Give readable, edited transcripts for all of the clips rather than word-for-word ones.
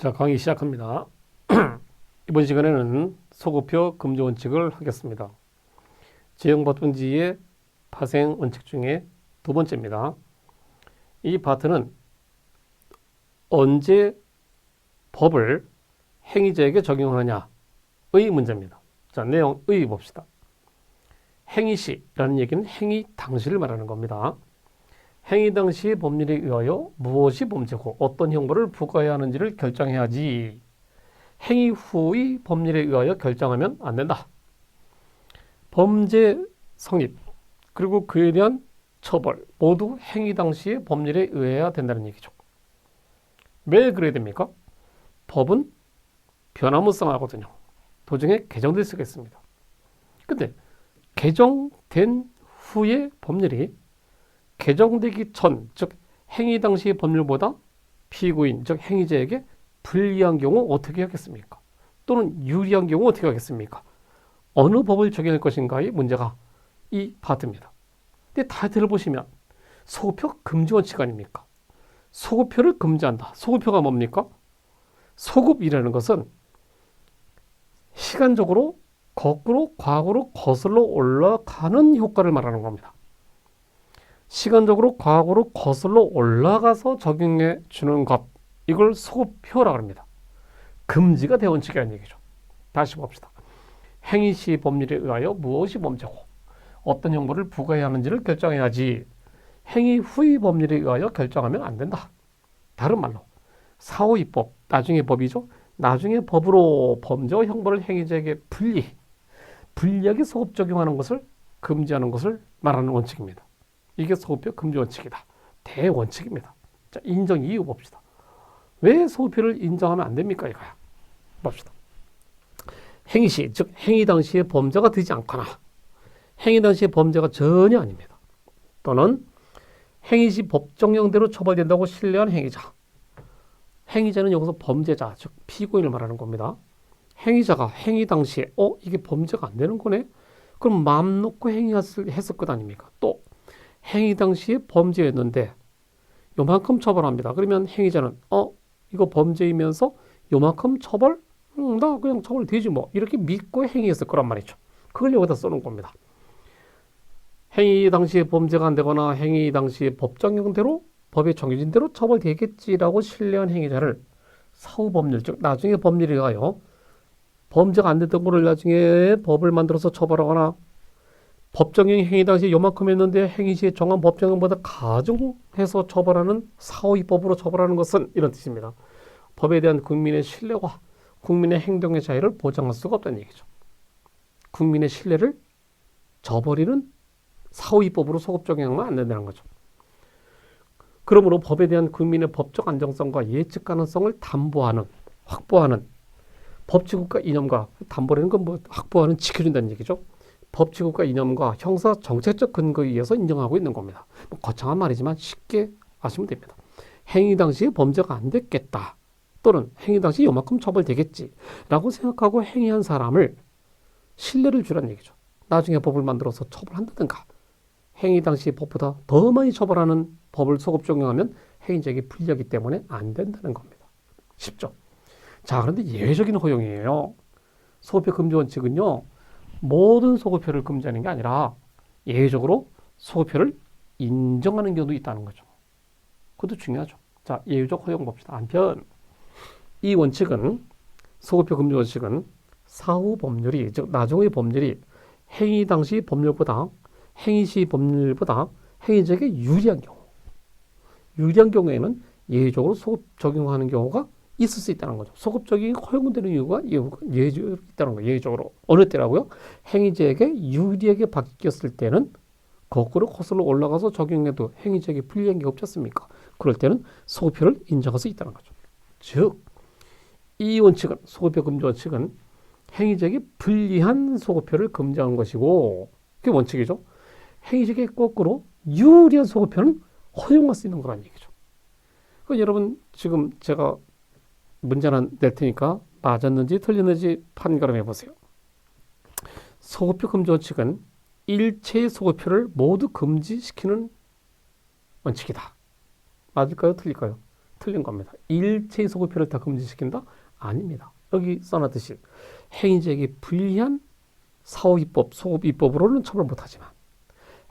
자, 강의 시작합니다. 이번 시간에는 소급표 금지 원칙을 하겠습니다. 제형법분지의 파생 원칙 중에 두 번째입니다. 이 파트는 언제 법을 행위자에게 적용하느냐의 문제입니다. 자, 내용의 봅시다. 행위시라는 얘기는 행위 당시를 말하는 겁니다. 행위 당시의 법률에 의하여 무엇이 범죄고 어떤 형벌을 부과해야 하는지를 결정해야지 행위 후의 법률에 의하여 결정하면 안 된다. 범죄 성립 그리고 그에 대한 처벌 모두 행위 당시의 법률에 의해야 된다는 얘기죠. 왜 그래야 됩니까? 법은 변화무쌍하거든요. 도중에 개정될 수가 있습니다. 근데 개정된 후의 법률이 개정되기 전, 즉 행위 당시의 법률보다 피고인, 즉 행위자에게 불리한 경우 어떻게 하겠습니까? 또는 유리한 경우 어떻게 하겠습니까? 어느 법을 적용할 것인가의 문제가 이 파트입니다. 근데 타이틀을 보시면 소급표 금지 원칙 아닙니까? 소급표를 금지한다. 소급표가 뭡니까? 소급이라는 것은 시간적으로 거꾸로 과거로 거슬러 올라가는 효과를 말하는 겁니다. 시간적으로 과거로 거슬러 올라가서 적용해 주는 것, 이걸 소급표라고 합니다. 금지가 대원칙이라는 얘기죠. 다시 봅시다. 행위시 법률에 의하여 무엇이 범죄고 어떤 형벌을 부과해야 하는지를 결정해야지 행위 후의 법률에 의하여 결정하면 안 된다. 다른 말로 사후입법, 나중에 법이죠. 나중에 법으로 범죄와 형벌을 행위자에게 불리하게 소급 적용하는 것을 금지하는 것을 말하는 원칙입니다. 이게 소급표 금지 원칙이다. 대원칙입니다. 자, 인정 이유 봅시다. 왜 소급표를 인정하면 안 됩니까? 이거야. 봅시다. 행위시, 즉 행위 당시에 범죄가 되지 않거나 행위 당시에 범죄가 전혀 아닙니다. 또는 행위시 법정형대로 처벌된다고 신뢰한 행위자. 행위자는 여기서 범죄자, 즉 피고인을 말하는 겁니다. 행위자가 행위 당시에 이게 범죄가 안 되는 거네? 그럼 마음 놓고 행위했을 것 아닙니까? 또 행위 당시에 범죄였는데 요만큼 처벌합니다. 그러면 행위자는 이거 범죄이면서 요만큼 처벌? 나 그냥 처벌되지 뭐 이렇게 믿고 행위했을 거란 말이죠. 그걸 여기다 써놓은 겁니다. 행위 당시에 범죄가 안 되거나 행위 당시에 법정형대로 법에 정해진 대로 처벌되겠지라고 신뢰한 행위자를 사후법률, 즉 나중에 법률에 의하여 범죄가 안 됐던 거를 나중에 법을 만들어서 처벌하거나 법정형 행위 당시 요만큼 했는데 행위 시에 정한 법정형보다 가중해서 처벌하는 사후입법으로 처벌하는 것은 이런 뜻입니다. 법에 대한 국민의 신뢰와 국민의 행동의 자유를 보장할 수가 없다는 얘기죠. 국민의 신뢰를 저버리는 사후입법으로 소급 적용하면 안 된다는 거죠. 그러므로 법에 대한 국민의 법적 안정성과 예측 가능성을 확보하는 법치국가 이념과 담보라는 건 뭐 확보하는 지켜준다는 얘기죠. 법치국가 이념과 형사 정책적 근거에 의해서 인정하고 있는 겁니다. 뭐 거창한 말이지만 쉽게 아시면 됩니다. 행위 당시에 범죄가 안 됐겠다. 또는 행위 당시 요만큼 처벌되겠지라고 생각하고 행위한 사람을 신뢰를 주라는 얘기죠. 나중에 법을 만들어서 처벌한다든가 행위 당시 법보다 더 많이 처벌하는 법을 소급 적용하면 행위자에게 불리하기 때문에 안 된다는 겁니다. 쉽죠? 자, 그런데 예외적인 허용이에요. 소급표 금지 원칙은요. 모든 소급표를 금지하는 게 아니라 예외적으로 소급표를 인정하는 경우도 있다는 거죠. 그것도 중요하죠. 자, 예외적 허용 봅시다. 한편 이 원칙은 소급표 금지 원칙은 사후 법률이, 즉 나중의 법률이 행위 당시 법률보다 행위 시 법률보다 행위자에게 유리한 경우에는 예외적으로 소급 적용하는 경우가 있을 수 있다는 거죠. 소급 적용이 허용되는 이유가 예외적으로 있다는 거예요. 예외적으로. 어느 때라고요? 행위자에게 유리하게 바뀌었을 때는 거꾸로 거슬러 올라가서 적용해도 행위자에게 불리한 게 없지 않습니까? 그럴 때는 소급표를 인정할 수 있다는 거죠. 즉, 이 원칙은, 소급표 금지 원칙은 행위자에게 불리한 소급표를 금지하는 것이고, 그게 원칙이죠. 행위자에게 거꾸로 유리한 소급표는 허용할 수 있는 거란 얘기죠. 그러니까 여러분, 지금 제가 문제 하나 낼 테니까 맞았는지 틀렸는지 판가름 해보세요. 소급표 금지 원칙은 일체의 소급표를 모두 금지시키는 원칙이다. 맞을까요? 틀릴까요? 틀린 겁니다. 일체의 소급표를 다 금지시킨다? 아닙니다. 여기 써놨듯이 행위자에게 불리한 사후입법, 소급입법으로는 처벌 못하지만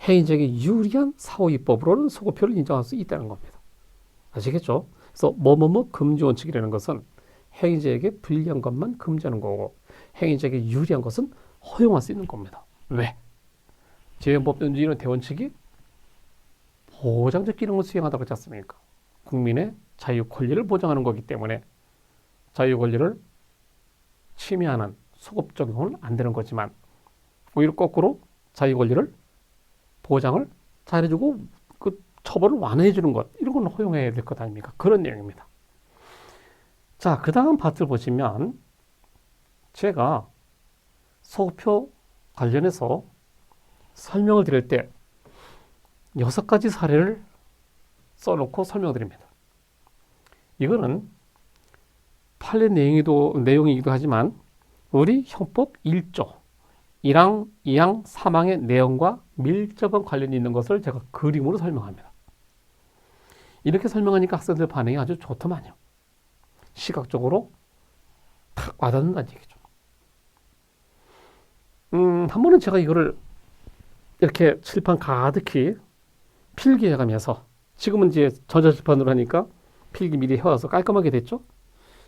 행위자에게 유리한 사후입법으로는 소급표를 인정할 수 있다는 겁니다. 아시겠죠? 그래서 뭐뭐뭐 금지 원칙이라는 것은 행위자에게 불리한 것만 금지하는 거고 행위자에게 유리한 것은 허용할 수 있는 겁니다. 왜? 재헌법준지는 대원칙이 보장적 기능을 수행하다고 했지 않습니까? 국민의 자유 권리를 보장하는 거기 때문에 자유 권리를 침해하는 소급 적용은 안 되는 거지만 오히려 거꾸로 자유 권리를 보장을 잘해주고 그 처벌을 완화해주는 것 이런 건 허용해야 될 것 아닙니까? 그런 내용입니다. 자, 그 다음 파트를 보시면 제가 소급표 관련해서 설명을 드릴 때 6가지 사례를 써놓고 설명드립니다. 이거는 판례 내용이기도 하지만 우리 형법 1조 1항, 2항, 3항의 내용과 밀접한 관련이 있는 것을 제가 그림으로 설명합니다. 이렇게 설명하니까 학생들 반응이 아주 좋더만요. 시각적으로 탁 와닿는다는 얘기죠. 한 번은 제가 이거를 이렇게 칠판 가득히 필기해가면서 지금은 이제 전자칠판으로 하니까 필기 미리 해와서 깔끔하게 됐죠.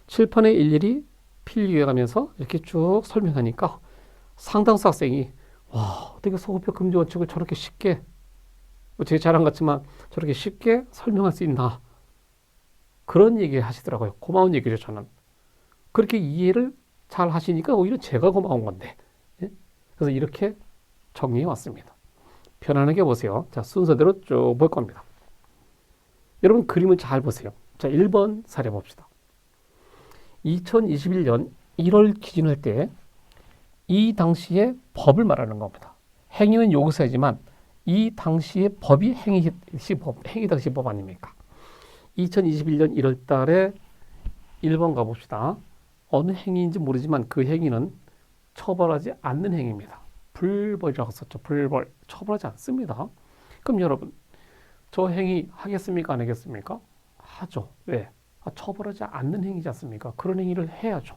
칠판에 일일이 필기해가면서 이렇게 쭉 설명하니까 상당수 학생이 와 어떻게 소급표 금지 원칙을 저렇게 쉽게 제 자랑 같지만 저렇게 쉽게 설명할 수 있나 그런 얘기 하시더라고요. 고마운 얘기죠. 저는 그렇게 이해를 잘 하시니까 오히려 제가 고마운 건데 예? 그래서 이렇게 정리해 왔습니다. 편안하게 보세요. 자, 순서대로 쭉 볼 겁니다. 여러분 그림을 잘 보세요. 자, 1번 사례 봅시다. 2021년 1월 기준할 때 이 당시의 법을 말하는 겁니다. 행위는 요구사이지만 이 당시의 법이 행위 당시 법 아닙니까? 2021년 1월 달에 1번 가봅시다. 어느 행위인지 모르지만 그 행위는 처벌하지 않는 행위입니다. 불벌이라고 썼죠. 불벌. 처벌하지 않습니다. 그럼 여러분, 저 행위 하겠습니까? 안 하겠습니까? 하죠. 왜? 처벌하지 않는 행위지 않습니까? 그런 행위를 해야죠.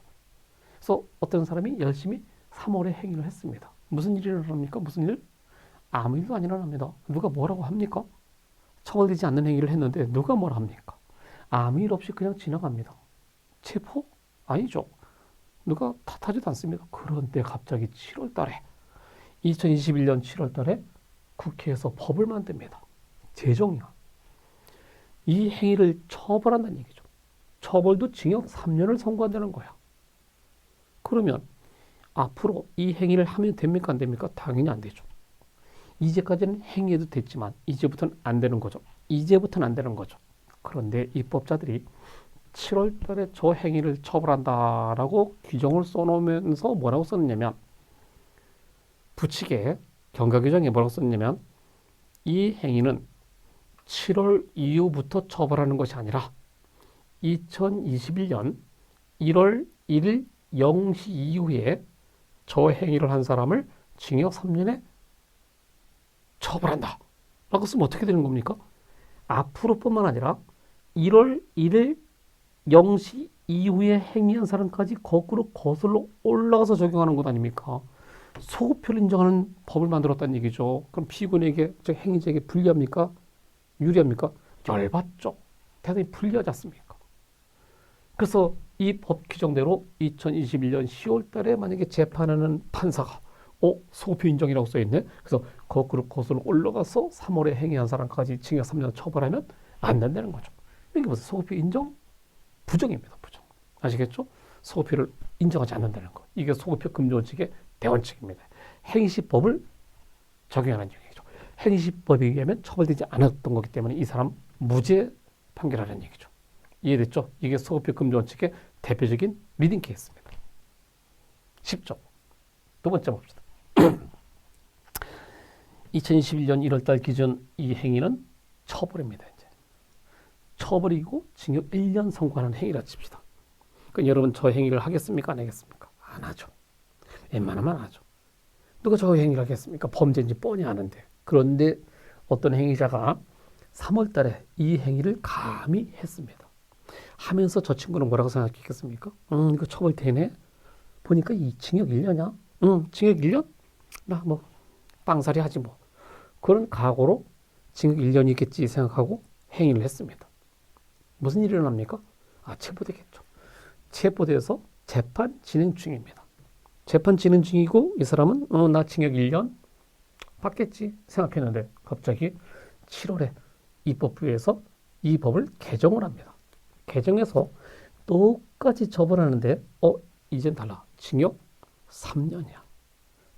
그래서 어떤 사람이 열심히 3월에 행위를 했습니다. 무슨 일이 일어납니까? 무슨 일? 아무 일도 안 일어납니다. 누가 뭐라고 합니까? 처벌되지 않는 행위를 했는데 누가 뭐라 합니까? 아무 일 없이 그냥 지나갑니다. 체포? 아니죠. 누가 탓하지도 않습니다. 그런데 갑자기 7월 달에 2021년 7월 달에 국회에서 법을 만듭니다. 제정이야. 이 행위를 처벌한다는 얘기죠. 처벌도 징역 3년을 선고한다는 거야. 그러면 앞으로 이 행위를 하면 됩니까? 안 됩니까? 당연히 안 되죠. 이제까지는 행위해도 됐지만 이제부터는 안 되는 거죠. 이제부터는 안 되는 거죠. 그런데 입법자들이 7월 달에 저 행위를 처벌한다라고 규정을 써놓으면서 뭐라고 썼냐면 부칙에 경과규정에 뭐라고 썼냐면 이 행위는 7월 이후부터 처벌하는 것이 아니라 2021년 1월 1일 0시 이후에 저 행위를 한 사람을 징역 3년에 처벌한다 라고 쓰면 어떻게 되는 겁니까? 앞으로뿐만 아니라 1월 1일 0시 이후에 행위한 사람까지 거꾸로 거슬러 올라가서 적용하는 것 아닙니까? 소급표를 인정하는 법을 만들었다는 얘기죠. 그럼 피고인에게, 즉 행위자에게 불리합니까? 유리합니까? 열받죠. 대단히 불리하지 않습니까? 그래서 이 법 규정대로 2021년 10월 달에 만약에 재판하는 판사가 소급표 인정이라고 써있네. 그래서 거꾸로 거슬러 올라가서 3월에 행위한 사람까지 징역 3년 처벌하면 안 된다는 거죠. 이게 무슨 소급표 인정? 부정입니다. 부정. 아시겠죠? 소급표를 인정하지 않는다는 거. 이게 소급표 금지 원칙의 대원칙입니다. 행시법을 적용하는 얘기죠. 행시법에 의하면 처벌되지 않았던 거기 때문에 이 사람 무죄 판결하는 얘기죠. 이해됐죠? 이게 소급표 금지 원칙의 대표적인 리딩 케이스입니다. 쉽죠? 두 번째 봅시다. 2021년 1월달 기준 이 행위는 처벌입니다. 이제 처벌이고 징역 1년 선고하는 행위라 칩시다. 그러니까 여러분 저 행위를 하겠습니까? 안 하겠습니까? 안 하죠. 웬만하면 안 하죠. 누가 저 행위를 하겠습니까? 범죄인지 뻔히 아는데. 그런데 어떤 행위자가 3월 달에 이 행위를 감히 했습니다. 하면서 저 친구는 뭐라고 생각했겠습니까? 이거 처벌되네? 보니까 이 징역 1년이야? 징역 1년? 나 뭐 빵살이 하지 뭐. 그런 각오로 징역 1년이겠지 생각하고 행위를 했습니다. 무슨 일이 일어납니까? 체포되겠죠. 체포돼서 재판 진행 중입니다. 재판 진행 중이고 이 사람은 나 징역 1년 받겠지 생각했는데 갑자기 7월에 입법부에서 이 법을 개정을 합니다. 개정해서 똑같이 처벌하는데 이젠 달라. 징역 3년이야.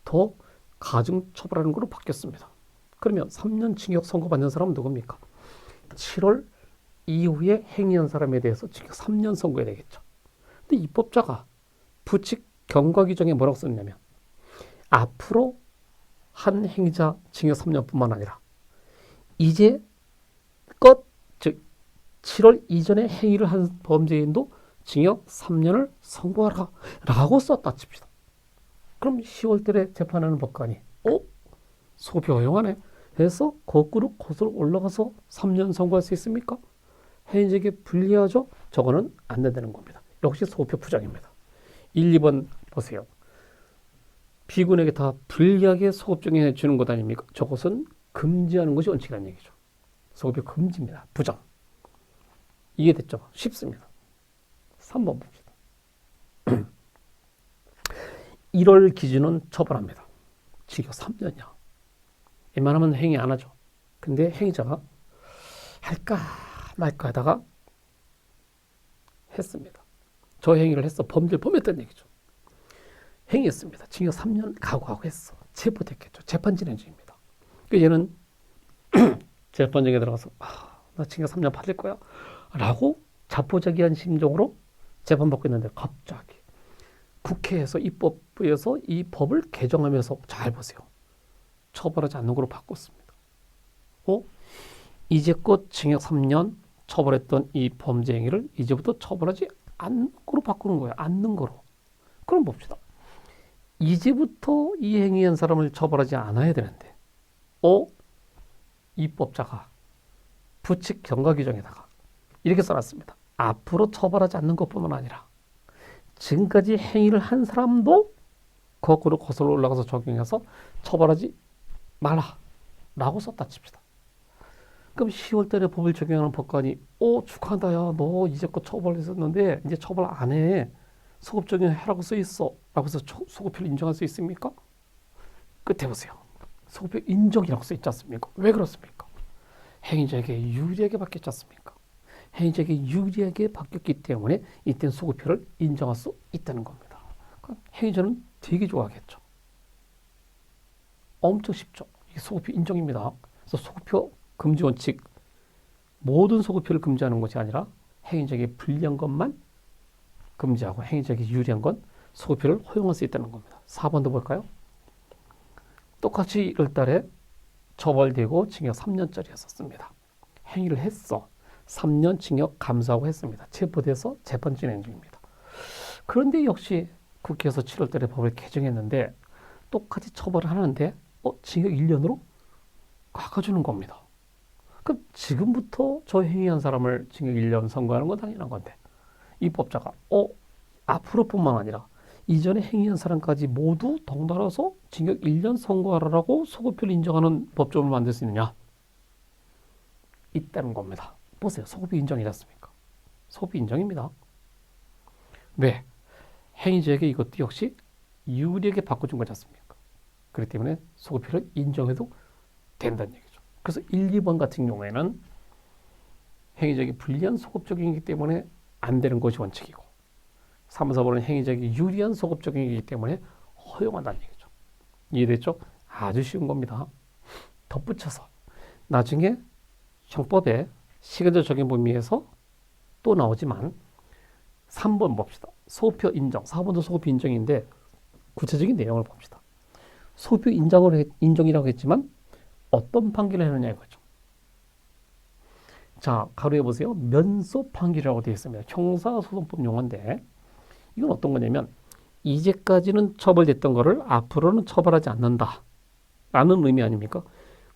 더 가중 처벌하는 걸로 바뀌었습니다. 그러면 3년 징역 선고받는 사람은 누굽니까? 7월 이후에 행위한 사람에 대해서 징역 3년 선고해야 되겠죠. 근데 입법자가 부칙 경과 규정에 뭐라고 썼냐면 앞으로 한 행위자 징역 3년뿐만 아니라 이제 즉 7월 이전에 행위를 한 범죄인도 징역 3년을 선고하라 라고 썼다 칩시다. 그럼 10월달에 재판하는 법관이 소급표 허용하네 해서 거꾸로 올라가서 3년 선고할 수 있습니까? 행위자에게 불리하죠? 저거는 안 된다는 겁니다. 역시 소급표 부정입니다. 1, 2번 보세요. 비군에게 다 불리하게 소급 정해 주는 것 아닙니까? 저것은 금지하는 것이 원칙이라는 얘기죠. 소급표 금지입니다. 부정. 이해됐죠? 쉽습니다. 3번 봅시다. 1월 기준은 처벌합니다. 징역 3년이야. 웬만하면 행위 안 하죠. 근데 행위자가 할까 말까 하다가 했습니다. 저 행위를 했어. 범죄를 범했다는 얘기죠. 행위했습니다. 징역 3년 각오하고 했어. 체포됐겠죠. 재판 진행 중입니다. 얘는 재판정에 들어가서 나 징역 3년 받을 거야 라고 자포자기한 심정으로 재판받고 있는데 갑자기 국회에서 입법부에서 이 법을 개정하면서 잘 보세요. 처벌하지 않는 걸로 바꿨습니다. 이제껏 징역 3년 처벌했던 이 범죄 행위를 이제부터 처벌하지 않는 거로 바꾸는 거예요. 않는 거로. 그럼 봅시다. 이제부터 이 행위한 사람을 처벌하지 않아야 되는데 입법자가 부칙 경과 규정에다가 이렇게 써놨습니다. 앞으로 처벌하지 않는 것뿐만 아니라 지금까지 행위를 한 사람도 거꾸로 거슬러 올라가서 적용해서 처벌하지 말라 라고 썼다 칩시다. 그럼 10월달에 법을 적용하는 법관이 축하한다. 야, 너 이제껏 처벌했었는데 이제 처벌 안 해. 소급 적용해라고 써 있어 라고 해서 소급표를 인정할 수 있습니까? 끝에 보세요. 소급표 인정이라고 써 있지 않습니까? 왜 그렇습니까? 행위자에게 유리하게 바뀌었지 않습니까? 행위자에게 유리하게 바뀌었기 때문에 이때는 소급표를 인정할 수 있다는 겁니다. 그럼 행위자는 되게 좋아하겠죠. 엄청 쉽죠. 이게 소급표 인정입니다. 그래서 소급표 금지 원칙, 모든 소급표를 금지하는 것이 아니라 행위자에게 불리한 것만 금지하고 행위자에게 유리한 건 소급표를 허용할 수 있다는 겁니다. 4번도 볼까요? 똑같이 1월달에 처벌되고 징역 3년짜리였었습니다. 행위를 했어. 3년 징역 감수하고 했습니다. 체포돼서 재판 진행 중입니다. 그런데 역시 국회에서 7월달에 법을 개정했는데 똑같이 처벌을 하는데 징역 1년으로 깎아주는 겁니다. 그럼 지금부터 저 행위한 사람을 징역 1년 선고하는 건 당연한 건데 입법자가 앞으로뿐만 아니라 이전에 행위한 사람까지 모두 덩달아서 징역 1년 선고하라고 소급표를 인정하는 법조문을 만들 수 있느냐? 있다는 겁니다. 보세요. 소급표 인정이랬습니까? 소급표 인정입니다. 왜? 행위자에게 이것도 역시 유리하게 바꿔준 거지 않습니까? 그렇기 때문에 소급표를 인정해도 된다는 얘기죠. 그래서 1, 2번 같은 경우에는 행위자에게 불리한 소급 적용이기 때문에 안 되는 것이 원칙이고 3, 4번은 행위자에게 유리한 소급 적용이기 때문에 허용한다는 얘기죠. 이해됐죠? 아주 쉬운 겁니다. 덧붙여서 나중에 형법에 시간제 적용 범위에서 또 나오지만 3번 봅시다. 소급표 인정. 4번도 소급표 인정인데 구체적인 내용을 봅시다. 소급표 인정이라고 했지만 어떤 판결을 했느냐 이거죠. 자, 가로에 보세요. 면소 판결이라고 되어 있습니다. 형사소송법 용어인데 이건 어떤 거냐면 이제까지는 처벌됐던 거를 앞으로는 처벌하지 않는다 라는 의미 아닙니까?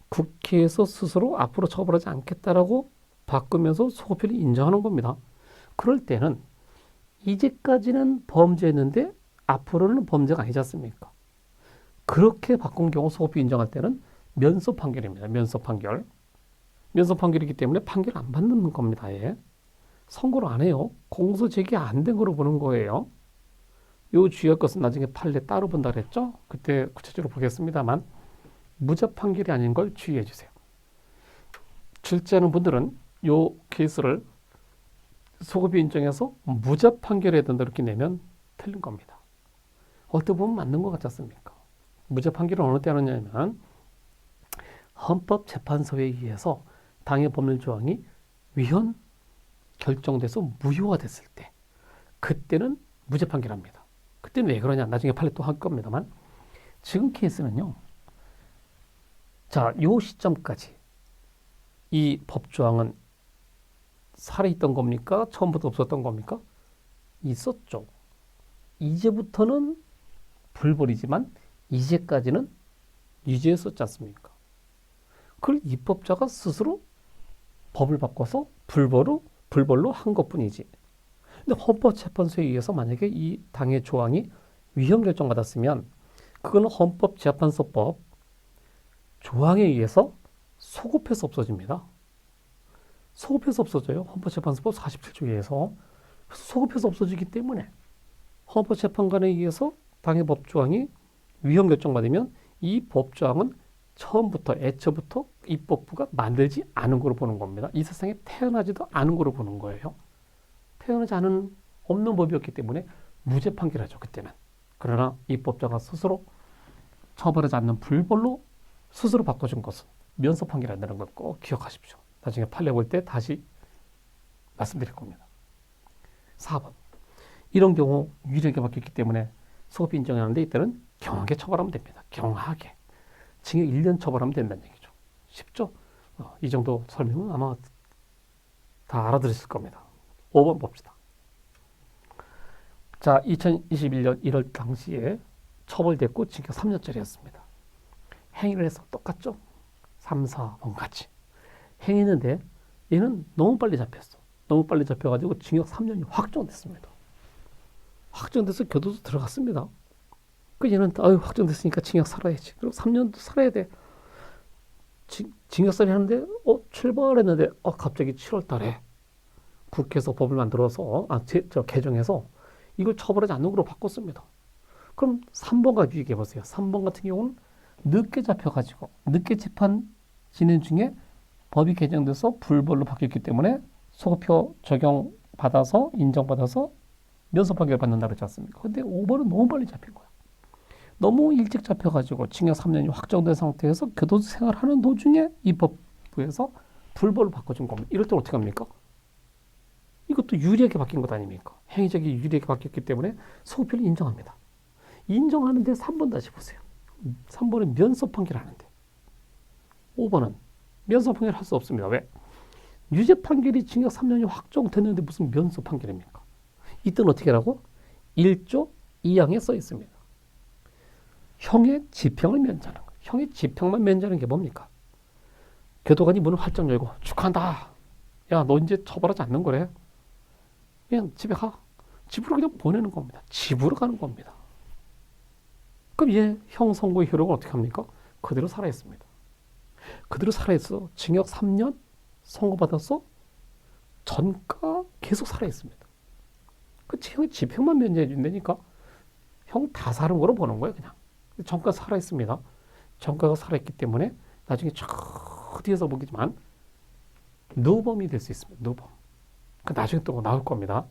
국회에서 스스로 앞으로 처벌하지 않겠다라고 바꾸면서 소급표를 인정하는 겁니다. 그럴 때는 이제까지는 범죄였는데 앞으로는 범죄가 아니지 않습니까? 그렇게 바꾼 경우 소급비 인정할 때는 면소 판결입니다. 면소 판결. 면소 판결이기 때문에 판결 안 받는 겁니다. 예. 선고를 안 해요. 공소 제기 안 된 거로 보는 거예요. 요 주의할 것은 나중에 판례 따로 본다 그랬죠? 그때 구체적으로 보겠습니다만 무죄 판결이 아닌 걸 주의해 주세요. 출제하는 분들은 요 케이스를 소급이 인정해서 무죄 판결해야 된다 이렇게 내면 틀린 겁니다. 어떻게 보면 맞는 것 같지 않습니까? 무죄 판결은 어느 때 하느냐면 헌법재판소에 의해서 당해 법률 조항이 위헌 결정돼서 무효화 됐을 때 그때는 무죄 판결합니다. 그때는 왜 그러냐? 나중에 판례 또 할 겁니다만 지금 케이스는요. 자, 요 시점까지 이 법조항은 살아있던 겁니까? 처음부터 없었던 겁니까? 있었죠. 이제부터는 불벌이지만 이제까지는 유지했었지 않습니까? 그걸 입법자가 스스로 법을 바꿔서 불벌로 한 것뿐이지. 근데 헌법재판소에 의해서 만약에 이 당의 조항이 위헌 결정받았으면 그거는 헌법재판소법 조항에 의해서 소급해서 없어집니다. 소급해서 없어져요. 헌법재판소법 47조에 의해서. 소급해서 없어지기 때문에 헌법재판관에 의해서 당의 법조항이 위헌 결정받으면 이 법조항은 처음부터 애초부터 입법부가 만들지 않은 거로 보는 겁니다. 이 세상에 태어나지도 않은 거로 보는 거예요. 태어나지 않은 없는 법이었기 때문에 무죄 판결하죠. 그때는. 그러나 입법자가 스스로 처벌하지 않는 불벌로 스스로 바꿔준 것은 면소 판결한다는 걸 꼭 기억하십시오. 나중에 판례 볼 때 다시 말씀드릴 겁니다. 4번. 이런 경우 유일하게 바뀌었기 때문에 소급 인정하는데 이때는 경하게 처벌하면 됩니다. 경하게. 징역 1년 처벌하면 된다는 얘기죠. 쉽죠? 이 정도 설명은 아마 다 알아들으실 겁니다. 5번 봅시다. 자, 2021년 1월 당시에 처벌됐고 징역 3년짜리였습니다. 행위를 해서 똑같죠? 3, 4번 같이. 행위했는데 얘는 너무 빨리 잡혔어. 너무 빨리 잡혀가지고 징역 3년이 확정됐습니다. 확정돼서 교도소 들어갔습니다. 그 얘는 확정됐으니까 징역 살아야지. 그리고 3년도 살아야 돼. 징역 살이 하는데 출발했는데 갑자기 7월 달에 국회에서 법을 만들어서 개정해서 이걸 처벌하지 않는 걸로 바꿨습니다. 그럼 3번과 비교해 보세요. 3번 같은 경우는 늦게 잡혀가지고 늦게 재판 진행 중에 법이 개정돼서 불벌로 바뀌었기 때문에 소급표 적용받아서 인정받아서 면소 판결 받는다 그러지 않습니까? 근데 5번은 너무 빨리 잡힌 거야. 너무 일찍 잡혀가지고 징역 3년이 확정된 상태에서 교도소 생활하는 도중에 입법부에서 불벌로 바꿔준 겁니다. 이럴 때 어떻게 합니까? 이것도 유리하게 바뀐 것 아닙니까? 행위적이 유리하게 바뀌었기 때문에 소급표를 인정합니다. 인정하는데 3번 다시 보세요. 3번은 면소 판결하는데 5번은 면소 판결 할 수 없습니다. 왜? 유죄 판결이 징역 3년이 확정됐는데 무슨 면소 판결입니까? 이때는 어떻게 하라고? 1조 2항에 써 있습니다. 형의 지평을 면제하는 거예요. 형의 지평만 면제하는 게 뭡니까? 교도관이 문을 활짝 열고 축하한다. 야, 너 이제 처벌하지 않는 거래. 그냥 집에 가. 집으로 그냥 보내는 겁니다. 집으로 가는 겁니다. 그럼 얘 형 선고의 효력은 어떻게 합니까? 그대로 살아있습니다. 그대로 살아있어. 징역 3년 선고받아서 전가 계속 살아있습니다. 그 형의 집행만 면제해 준다니까 형 다 사는 거로 보는 거예요. 그냥. 전가 살아있습니다. 전가가 살아있기 때문에 나중에 저 뒤에서 보겠지만 누범이 될 수 있습니다. 누범. 그 나중에 또 나올 겁니다.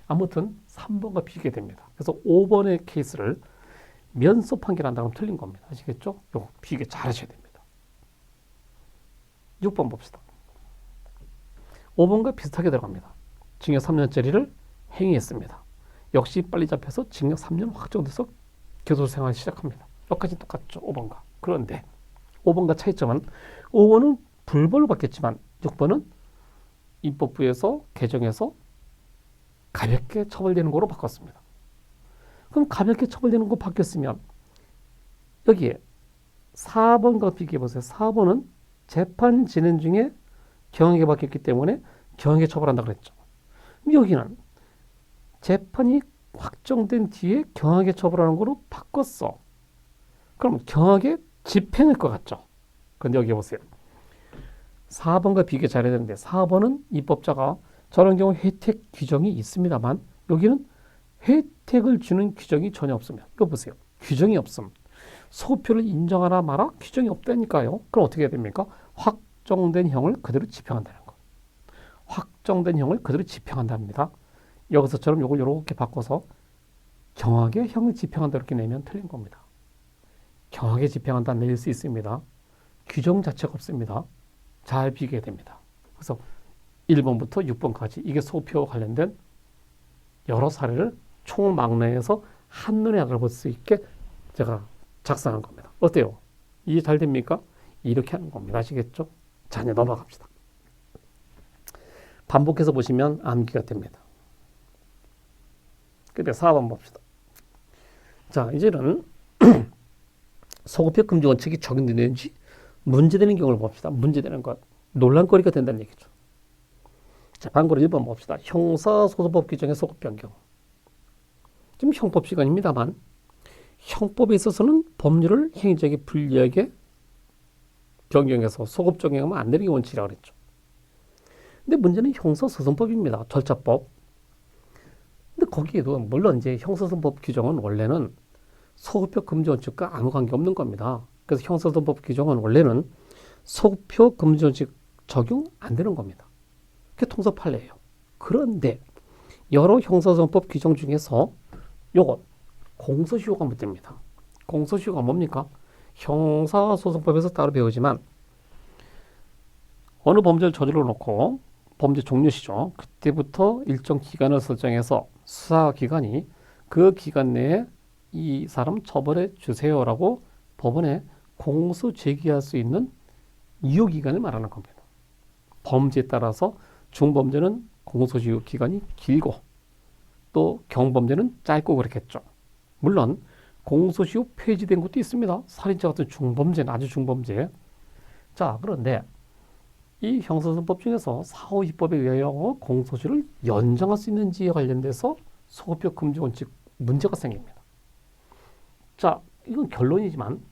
아무튼 3번과 비교됩니다. 그래서 5번의 케이스를 면소 판결한다고 하면 틀린 겁니다. 아시겠죠? 이거 비교 잘 하셔야 됩니다. 6번 봅시다. 5번과 비슷하게 들어갑니다. 징역 3년짜리를 행위했습니다. 역시 빨리 잡혀서 징역 3년 확정돼서 교도소 생활을 시작합니다. 여기까지 똑같죠. 5번과. 그런데 5번과 차이점은 5번은 불벌로 바뀌었지만 6번은 입법부에서 개정해서 가볍게 처벌되는 거로 바꿨습니다. 그럼 가볍게 처벌되는 거 바뀌었으면 여기에 4번과 비교해 보세요. 4번은 재판 진행 중에 경하게 바뀌었기 때문에 경하게 처벌한다 그랬죠. 여기는 재판이 확정된 뒤에 경하게 처벌하는 거로 바꿨어. 그럼 경하게 집행할 것 같죠? 근데 여기 보세요. 4번과 비교 잘해야 되는데 4번은 입법자가 저런 경우 혜택 규정이 있습니다만 여기는 혜택을 주는 규정이 전혀 없으면 이거 보세요. 규정이 없음. 소급표를 인정하라 마라 규정이 없다니까요. 그럼 어떻게 해야 됩니까? 확정된 형을 그대로 집행한다는 거. 확정된 형을 그대로 집행한답니다. 여기서처럼 이걸 이렇게 바꿔서 경하게 형을 집행한다 이렇게 내면 틀린 겁니다. 경하게 집행한다 낼 수 있습니다. 규정 자체가 없습니다. 잘 비교해야 됩니다. 그래서 1번부터 6번까지 이게 소표와 관련된 여러 사례를 총망라해서 한눈에 알아볼 수 있게 제가 작성한 겁니다. 어때요? 이해 잘 됩니까? 이렇게 하는 겁니다. 아시겠죠? 자, 이제 넘어갑시다. 반복해서 보시면 암기가 됩니다. 근데 4번 봅시다. 자, 이제는 소급표 금지 원칙이 적용되는지 문제되는 경우를 봅시다. 문제되는 것. 논란거리가 된다는 얘기죠. 자, 방금 1번 봅시다. 형사소송법 규정의 소급 변경. 지금 형법 시간입니다만 형법에 있어서는 법률을 행위자에게 불리하게 변경해서 소급 적용하면 안 되는 게 원칙이라고 그랬죠. 근데 문제는 형사소송법입니다. 절차법. 근데 거기에도 물론 이제 형사소송법 규정은 원래는 소급표 금지 원칙과 아무 관계 없는 겁니다. 그래서 형사소송법 규정은 원래는 소급표 금지 원칙 적용 안 되는 겁니다. 그게 통섭판례예요. 그런데 여러 형사소송법 규정 중에서 요것 공소시효가 문제입니다. 공소시효가 뭡니까? 형사소송법에서 따로 배우지만 어느 범죄를 저질러 놓고 범죄 종료시죠. 그때부터 일정 기간을 설정해서 수사기관이 그 기간 내에 이 사람 처벌해 주세요라고 법원에 공소 제기할 수 있는 유효기간을 말하는 겁니다. 범죄에 따라서 중범죄는 공소시효 기간이 길고 또 경범죄는 짧고 그렇겠죠. 물론 공소시효 폐지된 것도 있습니다. 살인죄 같은 중범죄는 아주 중범죄. 자, 그런데 이 형사소송법 중에서 사후입법에 의하여 공소시효를 연장할 수 있는지에 관련돼서 소급표 금지 원칙 문제가 생깁니다. 자, 이건 결론이지만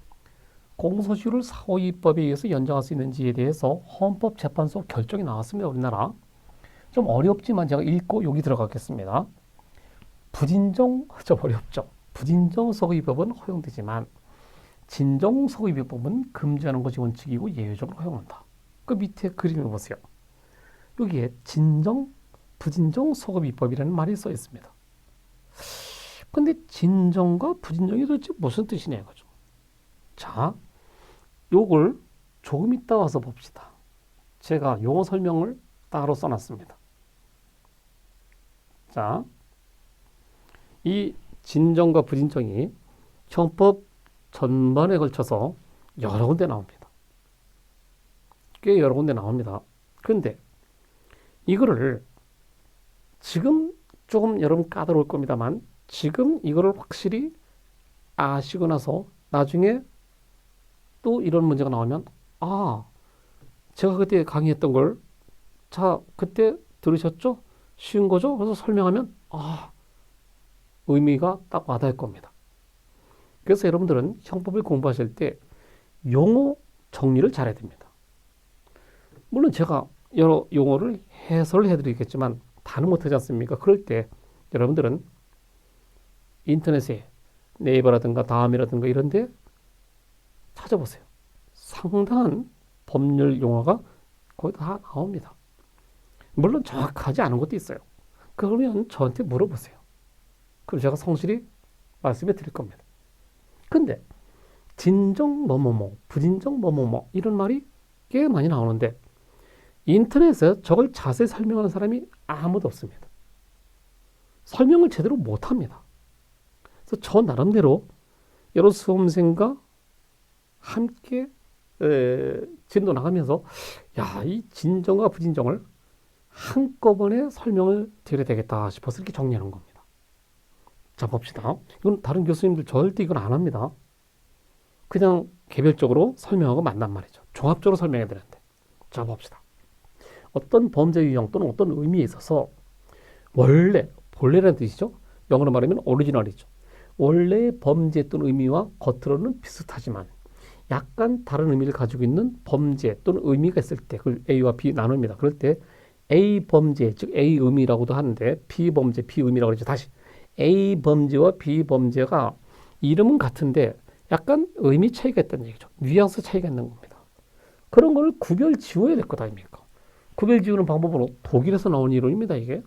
공소시효를 사후입법에 의해서 연장할 수 있는지에 대해서 헌법재판소 결정이 나왔습니다. 우리나라. 좀 어렵지만 제가 읽고 여기 들어가겠습니다. 좀 어렵죠. 부진정 소급입법은 허용되지만 진정 소급입법은 금지하는 것이 원칙이고 예외적으로 허용한다. 그 밑에 그림을 보세요. 여기에 진정, 부진정 소급입법이라는 말이 써 있습니다. 근데 진정과 부진정이 도대체 무슨 뜻이냐 이거죠. 자, 요걸 조금 이따 와서 봅시다. 제가 용어 설명을 따로 써놨습니다. 자, 이 진정과 부진정이 형법 전반에 걸쳐서 여러 군데 나옵니다. 꽤 여러 군데 나옵니다. 그런데 이거를 지금 조금 여러분 까다로울 겁니다만 지금 이거를 확실히 아시고 나서 나중에 또 이런 문제가 나오면 아, 제가 그때 강의했던 걸 자, 그때 들으셨죠? 쉬운 거죠? 그래서 설명하면 아, 의미가 딱 와닿을 겁니다. 그래서 여러분들은 형법을 공부하실 때 용어 정리를 잘해야 됩니다. 물론 제가 여러 용어를 해설을 해드리겠지만 다는 못하지 않습니까? 그럴 때 여러분들은 인터넷에 네이버라든가 다음이라든가 이런 데 찾아보세요. 상당한 법률 용어가 거의 다 나옵니다. 물론 정확하지 않은 것도 있어요. 그러면 저한테 물어보세요. 그럼 제가 성실히 말씀해 드릴 겁니다. 근데 진정 뭐뭐뭐, 부진정 뭐뭐뭐 이런 말이 꽤 많이 나오는데 인터넷에 저걸 자세히 설명하는 사람이 아무도 없습니다. 설명을 제대로 못합니다. 그래서 저 나름대로 여러 수험생과 함께 진도 나가면서 야, 이 진정과 부진정을 한꺼번에 설명을 드려야 되겠다 싶어서 이렇게 정리하는 겁니다. 자, 봅시다. 이건 다른 교수님들 절대 이건 안 합니다. 그냥 개별적으로 설명하고 만난 말이죠. 종합적으로 설명해야 되는데. 자, 봅시다. 어떤 범죄 유형 또는 어떤 의미에 있어서 원래, 본래라는 뜻이죠. 영어로 말하면 오리지널이죠. 원래 범죄 또는 의미와 겉으로는 비슷하지만 약간 다른 의미를 가지고 있는 범죄 또는 의미가 있을 때 그걸 A와 B 나눕니다. 그럴 때 A 범죄, 즉 A 의미라고도 하는데 B 범죄, B 의미라고 그러죠. 다시 A 범죄와 B 범죄가 이름은 같은데 약간 의미 차이가 있다는 얘기죠. 뉘앙스 차이가 있는 겁니다. 그런 걸 구별 지어야 될 것 아닙니까? 구별 지우는 방법으로 독일에서 나온 이론입니다. 이게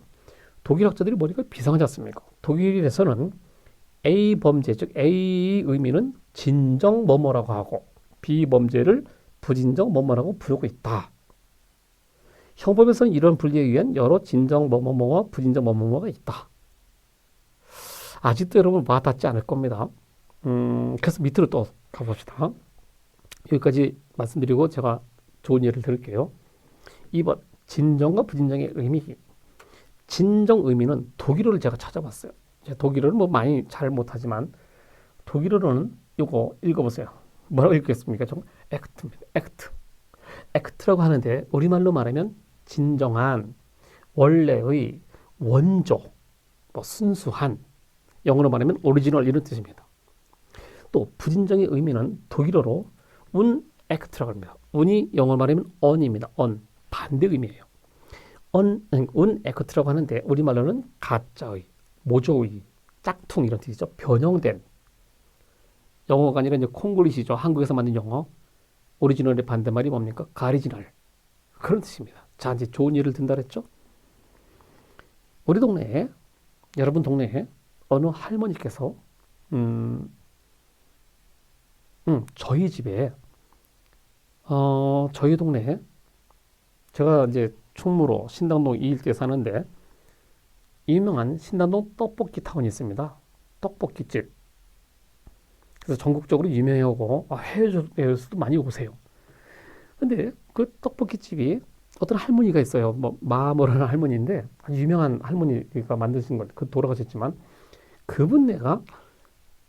독일 학자들이 머리가 비상하지 않습니까? 독일에서는 A 범죄, 즉 A 의미는 진정 뭐뭐라고 하고 B 범죄를 부진정 뭐뭐라고 부르고 있다. 형법에서는 이런 분리에 의한 여러 진정 뭐뭐뭐와 부진정 뭐뭐뭐가 있다. 아직도 여러분 와닿지 않을 겁니다. 그래서 밑으로 또 가봅시다. 여기까지 말씀드리고 제가 좋은 예를 들을게요. 2번 진정과 부진정의 의미. 진정 의미는 독일어를 제가 찾아봤어요. 독일어를 뭐 많이 잘 못하지만 독일어로는 이거 읽어보세요. 뭐라고 읽겠습니까? 액트입니다. 액트. 액트라고 하는데 우리말로 말하면 진정한, 원래의, 원조, 뭐 순수한, 영어로 말하면 오리지널 이런 뜻입니다. 또 부진정의 의미는 독일어로 운액트라고 합니다. 운이 영어로 말하면 on입니다. on, 반대 의미예요. 운액트라고 하는데 우리말로는 가짜의, 모조의, 짝퉁 이런 뜻이죠. 변형된. 영어가 아니라 이제 콩글리시죠. 한국에서 만든 영어. 오리지널의 반대말이 뭡니까? 가리지널. 그런 뜻입니다. 자, 이제 좋은 예를 든다 그랬죠? 우리 동네에, 여러분 동네에 어느 할머니께서 저희 집에 저희 동네에 제가 이제 충무로 신당동 2일대에 사는데 유명한 신당동 떡볶이 타운이 있습니다. 떡볶이집. 그래서 전국적으로 유명하고 해외에서도 많이 오세요. 근데 그 떡볶이집이 어떤 할머니가 있어요. 뭐 마모라는 할머니인데 아주 유명한 할머니가 만드신 건 그 돌아가셨지만 그분네가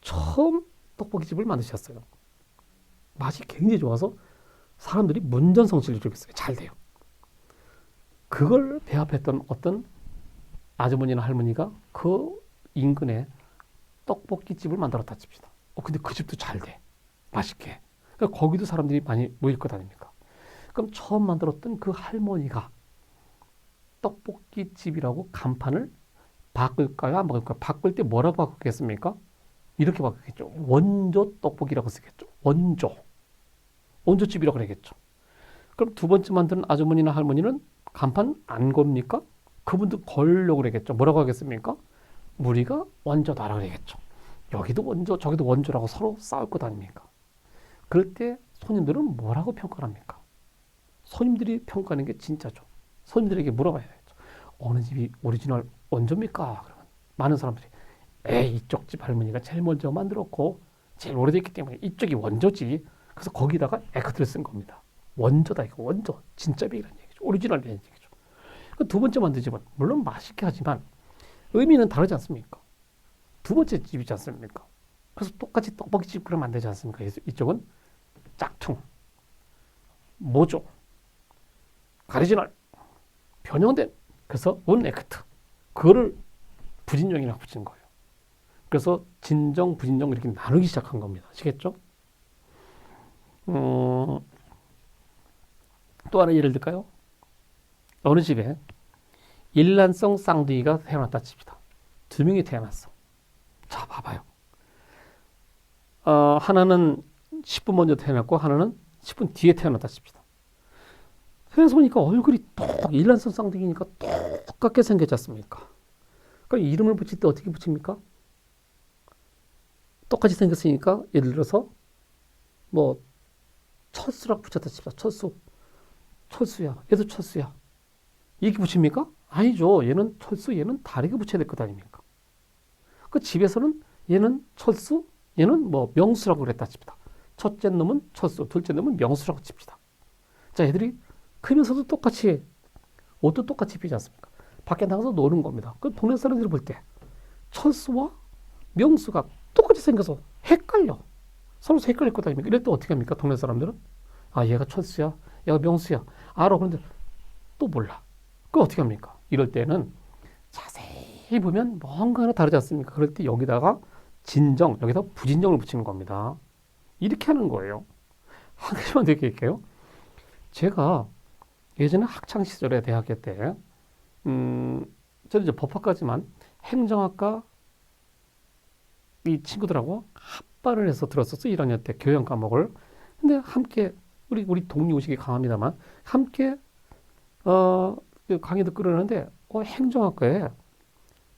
처음 떡볶이집을 만드셨어요. 맛이 굉장히 좋아서 사람들이 문전성시를 이루고 있어요. 잘 돼요. 그걸 배합했던 어떤 아주머니나 할머니가 그 인근에 떡볶이집을 만들었다 칩시다. 근데 그 집도 잘 돼. 맛있게. 그러니까 거기도 사람들이 많이 모일 것 아닙니까? 그럼 처음 만들었던 그 할머니가 떡볶이집이라고 간판을 바꿀까요? 안 바꿀까요? 바꿀 때 뭐라고 바꾸겠습니까? 이렇게 바꾸겠죠. 원조 떡볶이라고 쓰겠죠. 원조. 원조집이라고 그러겠죠. 그럼 두 번째 만드는 아주머니나 할머니는 간판 안 겁니까? 그분도 걸려고 그러겠죠. 뭐라고 하겠습니까? 우리가 원조다라 그러겠죠. 여기도 원조, 저기도 원조라고 서로 싸울 것 아닙니까? 그럴 때 손님들은 뭐라고 평가합니까? 손님들이 평가하는 게 진짜죠. 손님들에게 물어봐야겠죠. 어느 집이 오리지널 원조입니까? 그러면 많은 사람들이 이쪽 집 할머니가 제일 먼저 만들었고 제일 오래됐기 때문에 이쪽이 원조지. 그래서 거기다가 액트를 쓴 겁니다. 원조다 이거 원조. 진짜이라는 얘기죠. 오리지널이라는 얘기죠. 두 번째 만든 집은 물론 맛있게 하지만 의미는 다르지 않습니까? 두 번째 집이지 않습니까? 그래서 똑같이 떡볶이집 그러면 안 되지 않습니까? 이쪽은 짝퉁, 모조, 가리지널, 변형된. 그래서 운액트. 그거를 부진정이라고 붙인 거예요. 그래서 진정, 부진정 이렇게 나누기 시작한 겁니다. 아시겠죠? 또 하나 예를 들까요? 어느 집에 일란성 쌍둥이가 태어났다 칩시다. 두 명이 태어났어. 자, 봐봐요. 하나는 10분 먼저 태어났고 하나는 10분 뒤에 태어났다 칩시다. 그래서 보니까 얼굴이 일란성 쌍둥이니까 똑같게 생겼지 않습니까? 그러니까 이름을 붙일 때 어떻게 붙입니까? 똑같이 생겼으니까 예를 들어서 뭐 철수라고 붙였다 칩시다. 철수야. 얘도 철수야. 이렇게 붙입니까? 아니죠. 얘는 철수, 얘는 다르게 붙여야 될 것 아닙니까? 그 집에서는 얘는 철수, 얘는 뭐 명수라고 그랬다 칩시다. 첫째 놈은 철수, 둘째 놈은 명수라고 칩시다. 자, 애들이 크면서도 똑같이 옷도 똑같이 입히지 않습니까? 밖에 나가서 노는 겁니다. 그 동네 사람들이 볼 때 철수와 명수가 똑같이 생겨서 헷갈려. 서로 헷갈릴 것 아닙니까? 이럴 때 어떻게 합니까? 동네 사람들은 얘가 철수야, 얘가 명수야. 알아. 그런데 또 몰라. 그거 어떻게 합니까? 이럴 때는 자세히 보면 뭔가 하나 다르지 않습니까? 그럴 때 여기다가 진정, 여기다 부진정을 붙이는 겁니다. 이렇게 하는 거예요. 한 가지만 더 얘기할게요. 제가 예전에 학창 시절에 대학교 때, 저는 이제 법학과지만 행정학과 이 친구들하고 합반을 해서 들었었어. 1학년 때 교양 과목을. 근데 함께, 우리 동료의식이 강합니다만, 함께, 그 강의도 끌어내는데, 행정학과에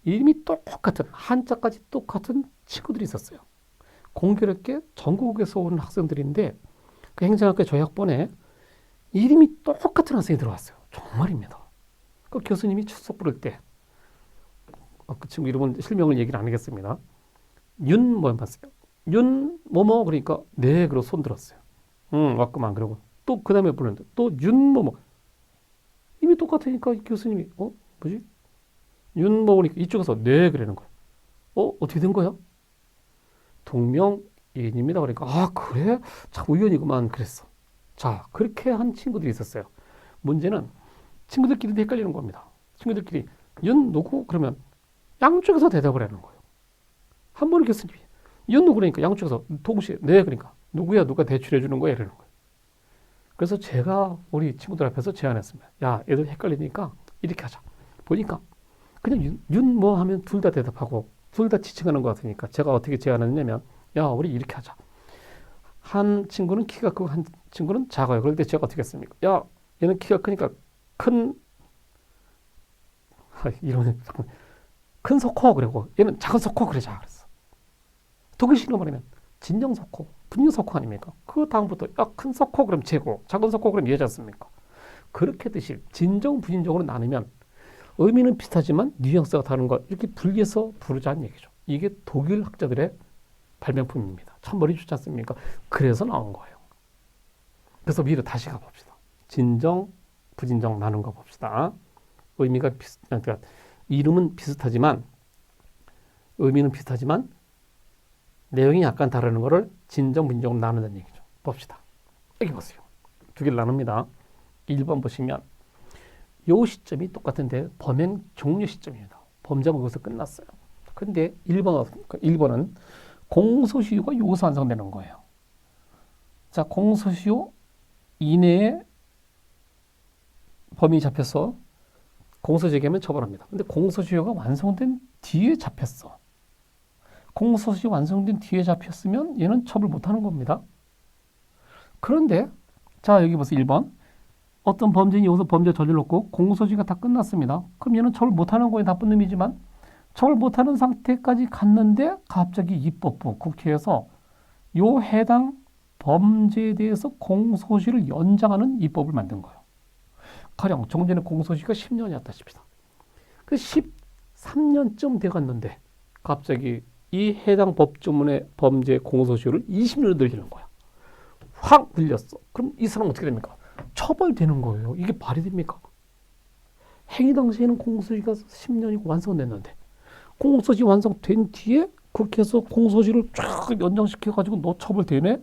이름이 똑같은, 한자까지 똑같은 친구들이 있었어요. 공교롭게 전국에서 온 학생들인데, 그 행정학과 저희 학번에 이름이 똑같은 학생이 들어왔어요. 정말입니다. 그 교수님이 출석 부를 때, 그 친구 이름은 실명을 얘기를 안 하겠습니다. 뭐 봤어요. 뭐뭐 그러니까 네 그러고 손 들었어요. 왔구만 그러고 또 그 다음에 부르는데 또 뭐뭐 이미 똑같으니까 이 교수님이 뭐지? 뭐니까 이쪽에서 네 그러는 거예요. 어떻게 된 거야? 동명이인입니다. 그러니까 그래? 참 우연이구만 그랬어. 자 그렇게 한 친구들이 있었어요. 문제는 친구들끼리도 헷갈리는 겁니다. 친구들끼리 누구? 그러면 양쪽에서 대답을 하는 거예요. 한 번은 교수님이 누구 그러니까 양쪽에서 동시에 네 그러니까 누구야 누가 대출해 주는 거야 이러는 거예요. 그래서 제가 우리 친구들 앞에서 제안했습니다. 야 애들 헷갈리니까 이렇게 하자. 보니까 그냥 뭐 하면 둘 다 대답하고 둘 다 지칭하는 것 같으니까 제가 어떻게 제안했냐면 야 우리 이렇게 하자. 한 친구는 키가 크고 한 친구는 작아요. 그럴 때 제가 어떻게 했습니까? 야 얘는 키가 크니까 이러면 큰 석호 그러고 얘는 작은 석호 그러자 그랬어. 독일식으로 말하면 진정 석호, 분유 석호 아닙니까? 그 다음부터 큰 석호 그럼 제고, 작은 석호 그럼 얘지 않습니까? 그렇게 듯이 진정, 부진정으로 나누면 의미는 비슷하지만 뉘앙스가 다른 것 이렇게 분리해서 부르자는 얘기죠. 이게 독일 학자들의 발명품입니다. 참 머리 좋지 않습니까? 그래서 나온 거예요. 그래서 위로 다시 가봅시다. 진정, 부진정 나눈 거 봅시다. 의미가 그러니까 이름은 비슷하지만 의미는 비슷하지만 내용이 약간 다르는 거를 진정, 부진정으로 나눈다는 얘기죠. 봅시다. 여기 보세요. 두 개를 나눕니다. 1번 보시면 요 시점이 똑같은데 범행 종료 시점입니다. 범죄가 거기서 끝났어요. 근데 1번은 공소시효가 여기서 완성되는 거예요. 자, 공소시효 이내에 범인이 잡혀서 공소제기하면 처벌합니다. 근데 공소시효가 완성된 뒤에 잡혔어. 공소시효 완성된 뒤에 잡혔으면 얘는 처벌 못하는 겁니다. 그런데 자 여기 보세요. 1번 어떤 범죄인이 여기서 범죄 저질렀고 공소시효가 다 끝났습니다. 그럼 얘는 처벌 못하는 거에 나쁜 놈이지만 처벌 못하는 상태까지 갔는데 갑자기 입법부 국회에서 요 해당 범죄에 대해서 공소시효를 연장하는 입법을 만든 거예요. 가령 정전의 공소시효가 10년이었다 칩시다. 그 13년쯤 돼갔는데 갑자기 이 해당 법조문의 범죄 공소시효를 20년을 늘리는 거야. 확 늘렸어. 그럼 이 사람 어떻게 됩니까? 처벌되는 거예요. 이게 말이 됩니까? 행위 당시에는 공소시효가 10년이고 완성됐는데 공소시효 완성된 뒤에 국회에서 공소시효를 쫙 연장시켜가지고 너 처벌되네?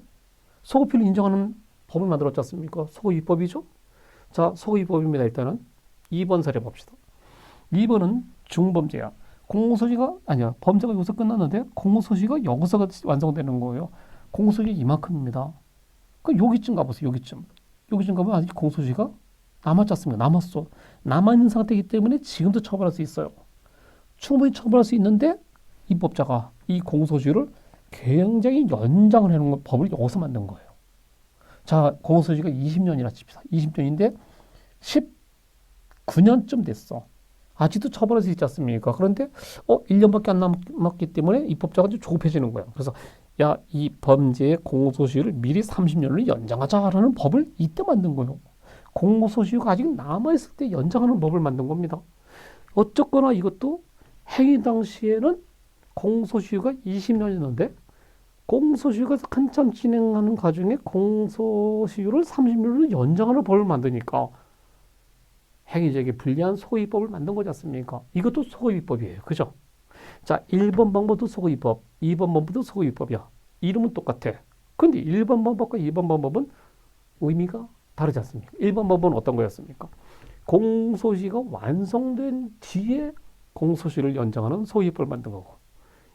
소급필을 인정하는 법을 만들었지 않습니까? 소급입법이죠? 자, 소급입법입니다. 일단은 2번 사례 봅시다. 2번은 중범죄야. 공소시효가 아니야. 범죄가 여기서 끝났는데 공소시효가 여기서 완성되는 거예요. 공소시효 이만큼입니다. 그럼 여기쯤 가보세요. 여기쯤 가면 아직 공소시효가 남았지 않습니까? 남았어. 남아있는 상태이기 때문에 지금도 처벌할 수 있어요. 충분히 처벌할 수 있는데 입법자가 이 공소시효를 굉장히 연장을 해놓은 법을 여기서 만든 거예요. 자, 공소시효가 20년이라 칩시다. 20년인데 19년쯤 됐어. 아직도 처벌할 수 있지 않습니까? 그런데 1년밖에 안 남았기 때문에 입법자가 좀 조급해지는 거예요. 그래서 야, 이 범죄의 공소시효를 미리 30년을 연장하자라는 법을 이때 만든 거예요. 공소시효가 아직 남아있을 때 연장하는 법을 만든 겁니다. 어쨌거나 이것도 행위 당시에는 공소시효가 20년이었는데 공소시효가 한참 진행하는 과정에 공소시효를 30년으로 연장하는 법을 만드니까 행위자에게 불리한 소급입법을 만든 거지 않습니까? 이것도 소급입법이에요. 그죠? 자, 1번 방법도 소급입법, 2번 방법도 소급입법이야. 이름은 똑같아. 근데 1번 방법과 2번 방법은 의미가 다르지 않습니까? 1번 방법은 어떤 거였습니까? 공소시효가 완성된 뒤에 공소시를 연장하는 소위법을 만든 거고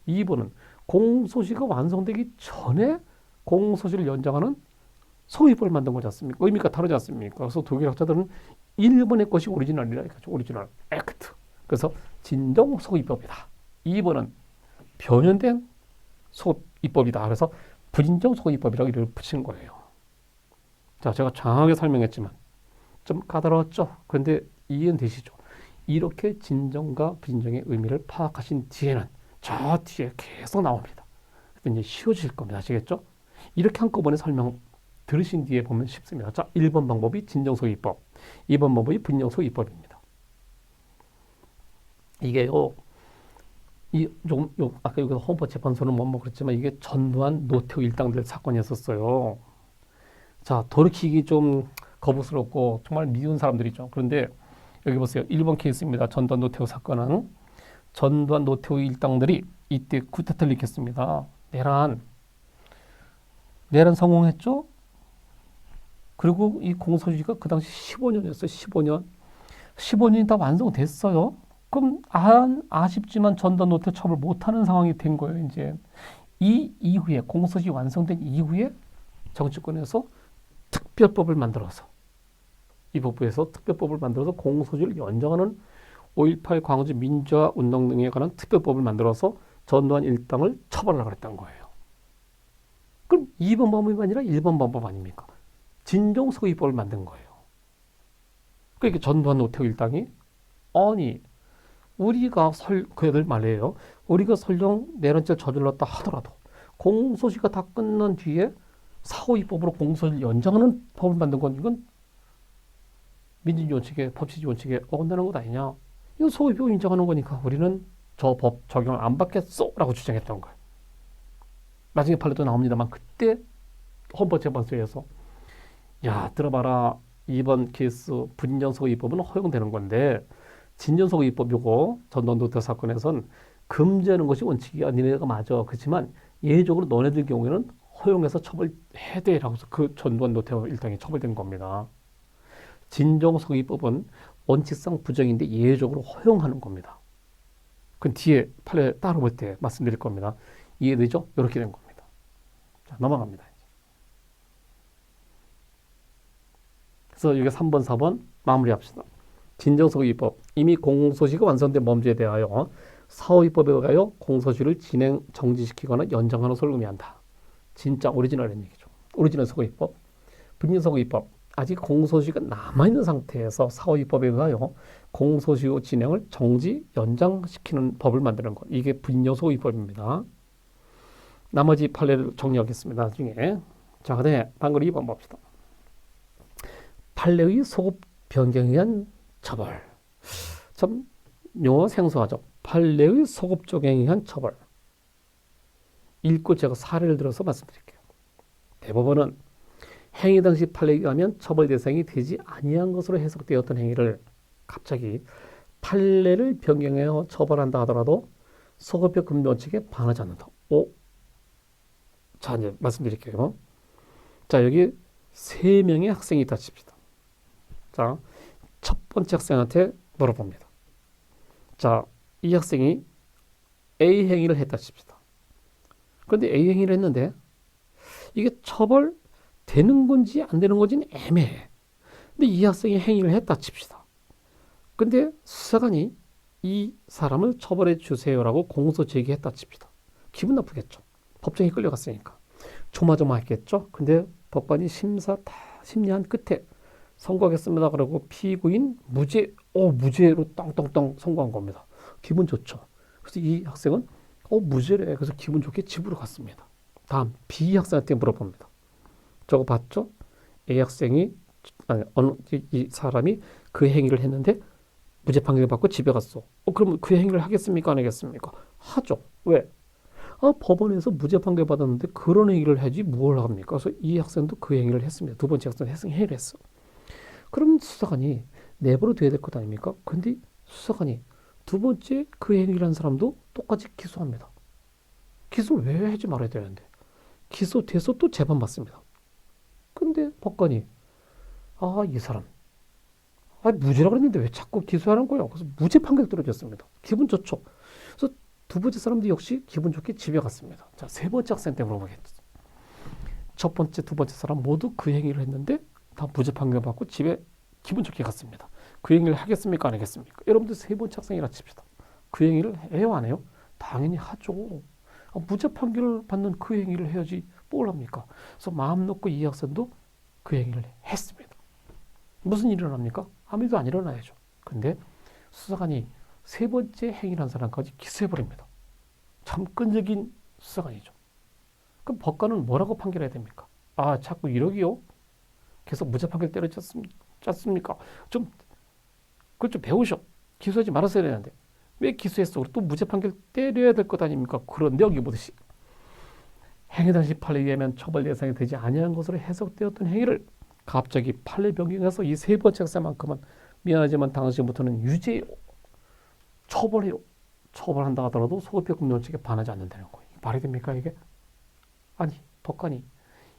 2번은 공소시가 완성되기 전에 공소시를 연장하는 소위법을 만든 거지 않습니까? 의미가 다르지 않습니까? 그래서 독일학자들은 1번의 것이 오리지널이라 이거죠. 오리지널 액트. 그래서 진정 소위법이다. 2번은 변형된 소위법이다. 그래서 부진정 소위법이라고 이름을 붙인 거예요. 자, 제가 장하게 설명했지만 좀 까다로웠죠. 그런데 이해는 되시죠? 이렇게 진정과 부진정의 의미를 파악하신 뒤에는 저 뒤에 계속 나옵니다. 이제 쉬워질 겁니다. 아시겠죠? 이렇게 한꺼번에 설명 들으신 뒤에 보면 쉽습니다. 자, 1번 방법이 진정소위법, 2번 방법이 부진정소위법입니다. 이게요, 아까 여기 헌법재판소는 뭐 그랬지만 이게 전두환 노태우 일당들 사건이었었어요. 자, 돌이키기 좀 거부스럽고 정말 미운 사람들이죠. 그런데 여기 보세요. 1번 케이스입니다. 전두환 노태우 사건은 전두환 노태우 일당들이 이때 쿠데타를 일으켰습니다. 내란 성공했죠? 그리고 이 공소시가 그 당시 15년이었어요. 15년. 15년이 다 완성됐어요. 그럼 아쉽지만 전두환 노태우 처벌 못하는 상황이 된 거예요. 이제 이 이후에 공소시 완성된 이후에 정치권에서 특별법을 만들어서 이 법부에서 특별법을 만들어서 공소시를 연장하는 5.18 광주 민주화 운동 등에 관한 특별법을 만들어서 전두환 일당을 처벌하려고 했던 거예요. 그럼 2번 방법이 아니라 1번 방법 아닙니까? 진정소위법을 만든 거예요. 그러니까 전두환 노태우 일당이 아니 그 애들 말이에요. 우리가 설령 내란죄를 저질렀다 하더라도 공소시가 다 끝난 뒤에 사후위법으로 공소시를 연장하는 법을 만든 건 이건 민주주의 원칙에 법치주의 원칙에 어긋나는 것 아니냐. 이거 소위법 인정하는 거니까 우리는 저 법 적용을 안 받겠어 라고 주장했던 거예요. 나중에 판례도 나옵니다만 그때 헌법재판소에서 야 들어봐라. 이번 케이스 부진정소위법은 허용되는 건데 진정소위법 요거 전두환 노태우 사건에선 금지하는 것이 원칙이야. 니네가 맞아. 그렇지만 예외적으로 너네들 경우에는 허용해서 처벌해야 돼라고 해서 그 전두환 노태우 일당이 처벌된 겁니다. 진정소위법은 원칙상 부정인데 예외적으로 허용하는 겁니다. 그 뒤에 판례 따로 볼 때 말씀드릴 겁니다. 이해되죠? 이렇게 된 겁니다. 자, 넘어갑니다. 그래서 여기 3번, 4번 마무리합시다. 진정소위법. 이미 공소시가 완성된 범죄에 대하여 사후위법에 의하여 공소시를 정지시키거나 연장하는 것을 의미한다. 진짜 오리지널이라는 얘기죠. 오리지널 소위법. 부진소위법. 아직 공소시가 남아있는 상태에서 사후위법에 의하여 공소시 진행을 정지, 연장시키는 법을 만드는 것. 이게 부진소위법입니다. 나머지 판례를 정리하겠습니다. 나중에. 자, 그 다음에 방금 2번 봅시다. 판례의 소급 변경에 의한 처벌. 참 용어 생소하죠. 판례의 소급 적용에 의한 처벌. 읽고 제가 사례를 들어서 말씀드릴게요. 대법원은 행위 당시 판례에 의하면 처벌 대상이 되지 아니한 것으로 해석되었던 행위를 갑자기 판례를 변경하여 처벌한다 하더라도 소급적 금지 원칙에 반하지 않는다. 자, 이제 말씀드릴게요. 자, 여기 3명의 학생이 있다 칩시다. 자, 첫 번째 학생한테 물어봅니다. 자, 이 학생이 A 행위를 했다 칩시다. 그런데 A 행위를 했는데 이게 처벌되는 건지 안 되는 건지는 애매해. 근데 이 학생이 행위를 했다 칩시다. 근데 수사관이 이 사람을 처벌해 주세요라고 공소 제기했다 칩시다. 기분 나쁘겠죠. 법정에 끌려갔으니까. 조마조마했겠죠. 근데 법관이 심리한 끝에 선고하겠습니다. 그러고 피고인 무죄로 땅땅땅 선고한 겁니다. 기분 좋죠. 그래서 이 학생은 무죄래. 그래서 기분 좋게 집으로 갔습니다. 다음 B 학생한테 물어봅니다. 저거 봤죠? A 학생이 이 사람이 그 행위를 했는데 무죄 판결을 받고 집에 갔어. 그럼 그 행위를 하겠습니까? 안 하겠습니까? 하죠. 왜? 법원에서 무죄 판결 받았는데 그런 행위를 하지 뭘 합니까? 그래서 이 학생도 그 행위를 했습니다. 두 번째 학생은 행위를 했어. 그럼 수사관이 내버려 둬야 될 것 아닙니까? 근데 수사관이 두 번째 그 행위를 한 사람도 똑같이 기소합니다. 기소를 왜 하지 말아야 되는데? 기소돼서 또 재판받습니다. 근데 법관이 이 사람 아, 무죄라고 그랬는데 왜 자꾸 기소하는 거예요? 그래서 무죄 판결 떨어졌습니다. 기분 좋죠. 그래서 두 번째 사람도 역시 기분 좋게 집에 갔습니다. 자, 세 번째 학생한테 물어보겠죠. 첫 번째, 두 번째 사람 모두 그 행위를 했는데 다 무죄 판결 받고 집에 기분 좋게 갔습니다. 그 행위를 하겠습니까? 안 하겠습니까? 여러분들 세 번째 학생이라 칩시다. 그 행위를 해요? 안 해요? 당연히 하죠. 무죄 판결을 받는 그 행위를 해야지 뭘 합니까? 그래서 마음 놓고 이 학생도 그 행위를 했습니다. 무슨 일이 일어납니까? 아무 일도 안 일어나야죠. 근데 수사관이 세 번째 행위를 한 사람까지 기소해버립니다. 참 끈적인 수사관이죠. 그럼 법관은 뭐라고 판결해야 됩니까? 아, 자꾸 이러기요? 계속 무죄 판결 때려쳤습니까? 좀, 그걸 좀 배우셔. 기소하지 말았어야 되는데. 왜 기소했어? 또 무죄 판결 때려야 될 것 아닙니까? 그런데 여기 보듯이 행위 당시 판례에 의하면 처벌 대상이 되지 아니한 것으로 해석되었던 행위를 갑자기 판례 변경해서 이 세 번째 학생만큼은 미안하지만 당시부터는 유죄요. 처벌해요. 처벌한다 하더라도 소급적금 원칙에 반하지 않는다는 거예요. 말이 됩니까 이게? 아니, 법관이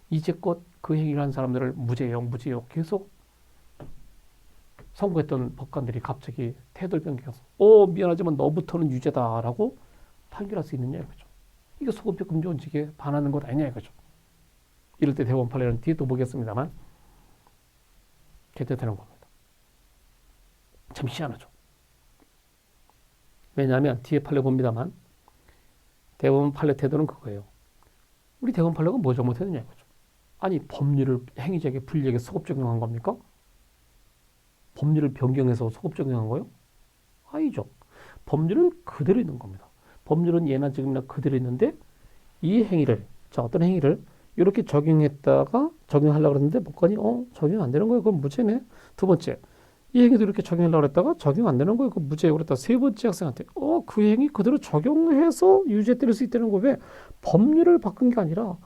이제껏 그 행위를 한 사람들을 무죄요, 무죄요 계속 선고했던 법관들이 갑자기 태도를 변경해서 미안하지만 너부터는 유죄다라고 판결할 수 있느냐 이거죠. 이게 소급적 금지 원칙에 반하는 것 아니냐 이거죠. 이럴 때 대법원 판례는 뒤에 또 보겠습니다만 개최되는 겁니다. 참 희한하죠. 왜냐하면 뒤에 판례 봅니다만 대법원 판례 태도는 그거예요. 우리 대법원 판례가 뭐 잘못했느냐 이거죠. 아니 법률을 행위자에게 불리하게 소급 적용한 겁니까? 법률을 변경해서 소급 적용한 거예요? 아니죠. 법률은 그대로 있는 겁니다. 법률은 예나 지금이나 그대로 있는데 이 행위를, 자 어떤 행위를 이렇게 적용했다가 적용하려고 그랬는데 법관이 적용 안 되는 거예요. 그건 무죄네. 두 번째, 이 행위도 이렇게 적용하려고 했다가 적용 안 되는 거예요. 그건 무죄예요. 그랬다 세 번째 학생한테 그 행위 그대로 적용해서 유죄 때릴 수 있다는 거 왜 법률을 바꾼 게 아니라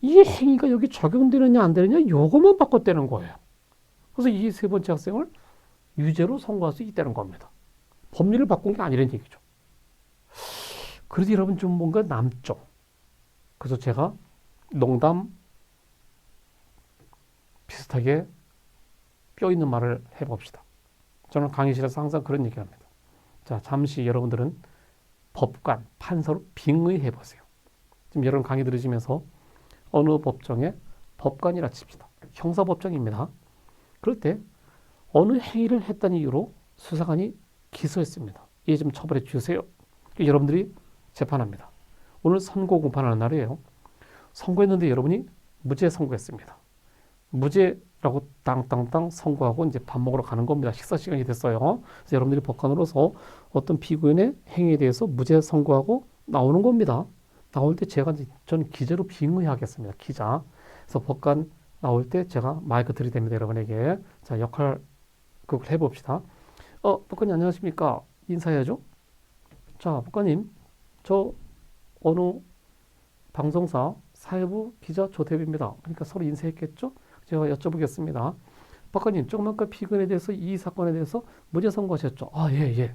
이 행위가 여기 적용되느냐 안 되느냐 요것만 바꿨다는 거예요. 그래서 이 세 번째 학생을 유죄로 선고할 수 있다는 겁니다. 법률을 바꾼 게 아니라는 얘기죠. 그래도 여러분 좀 뭔가 남죠. 그래서 제가 농담 비슷하게 뼈 있는 말을 해봅시다. 저는 강의실에서 항상 그런 얘기를 합니다. 자, 잠시 여러분들은 법관, 판사로 빙의해 보세요. 지금 여러분 강의 들으시면서 어느 법정에 법관이라 칩시다. 형사법정입니다. 그럴 때 어느 행위를 했다는 이유로 수사관이 기소했습니다. 이에 좀 처벌해 주세요. 여러분들이 재판합니다. 오늘 선고 공판하는 날이에요. 선고했는데 여러분이 무죄 선고했습니다. 무죄라고 땅땅땅 선고하고 이제 밥 먹으러 가는 겁니다. 식사 시간이 됐어요. 그래서 여러분들이 법관으로서 어떤 피고인의 행위에 대해서 무죄 선고하고 나오는 겁니다. 나올 때 저는 기자로 빙의하겠습니다. 기자. 그래서 법관 나올 때 제가 마이크 들이댑니다. 여러분에게. 자, 역할 그걸 해봅시다. 법관님 안녕하십니까? 인사해야죠. 자, 법관님, 저 어느 방송사 사회부 기자 조태비입니다. 그러니까 서로 인사했겠죠? 제가 여쭤보겠습니다. 법관님, 조금 아까 피고인에 대해서 이 사건에 대해서 무죄 선고하셨죠? 아, 예, 예.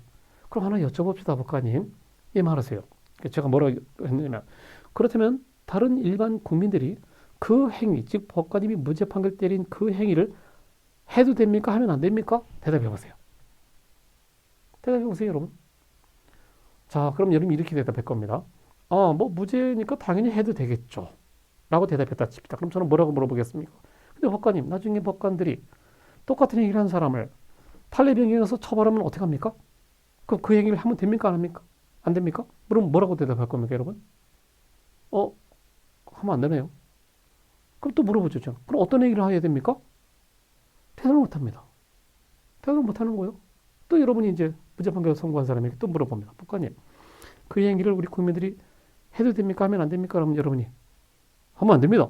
그럼 하나 여쭤봅시다, 법관님. 예, 말하세요. 제가 뭐라고 했냐면, 그렇다면 다른 일반 국민들이 그 행위, 즉 법관님이 무죄 판결 때린 그 행위를 해도 됩니까? 하면 안 됩니까? 대답해 보세요. 대답해 보세요, 여러분. 자, 그럼 여러분이 이렇게 대답할 겁니다. 뭐 무죄니까 당연히 해도 되겠죠. 라고 대답했다 칩시다. 그럼 저는 뭐라고 물어보겠습니까? 근데 법관님, 나중에 법관들이 똑같은 행위를 한 사람을 판례 변경해서 처벌하면 어떻게 합니까? 그럼 그 행위를 하면 됩니까? 안 합니까? 안 됩니까? 그럼 뭐라고 대답할 겁니까, 여러분? 하면 안 되네요. 그럼 또 물어보죠, 저는. 그럼 어떤 행위를 해야 됩니까? 대답을 못 합니다. 대답을 못 하는 거예요. 또 여러분이 이제 무죄 판결 선고한 사람에게 또 물어봅니다. 법관님, 그 행위를 우리 국민들이 해도 됩니까? 하면 안 됩니까? 그러면 여러분이 하면 안 됩니다.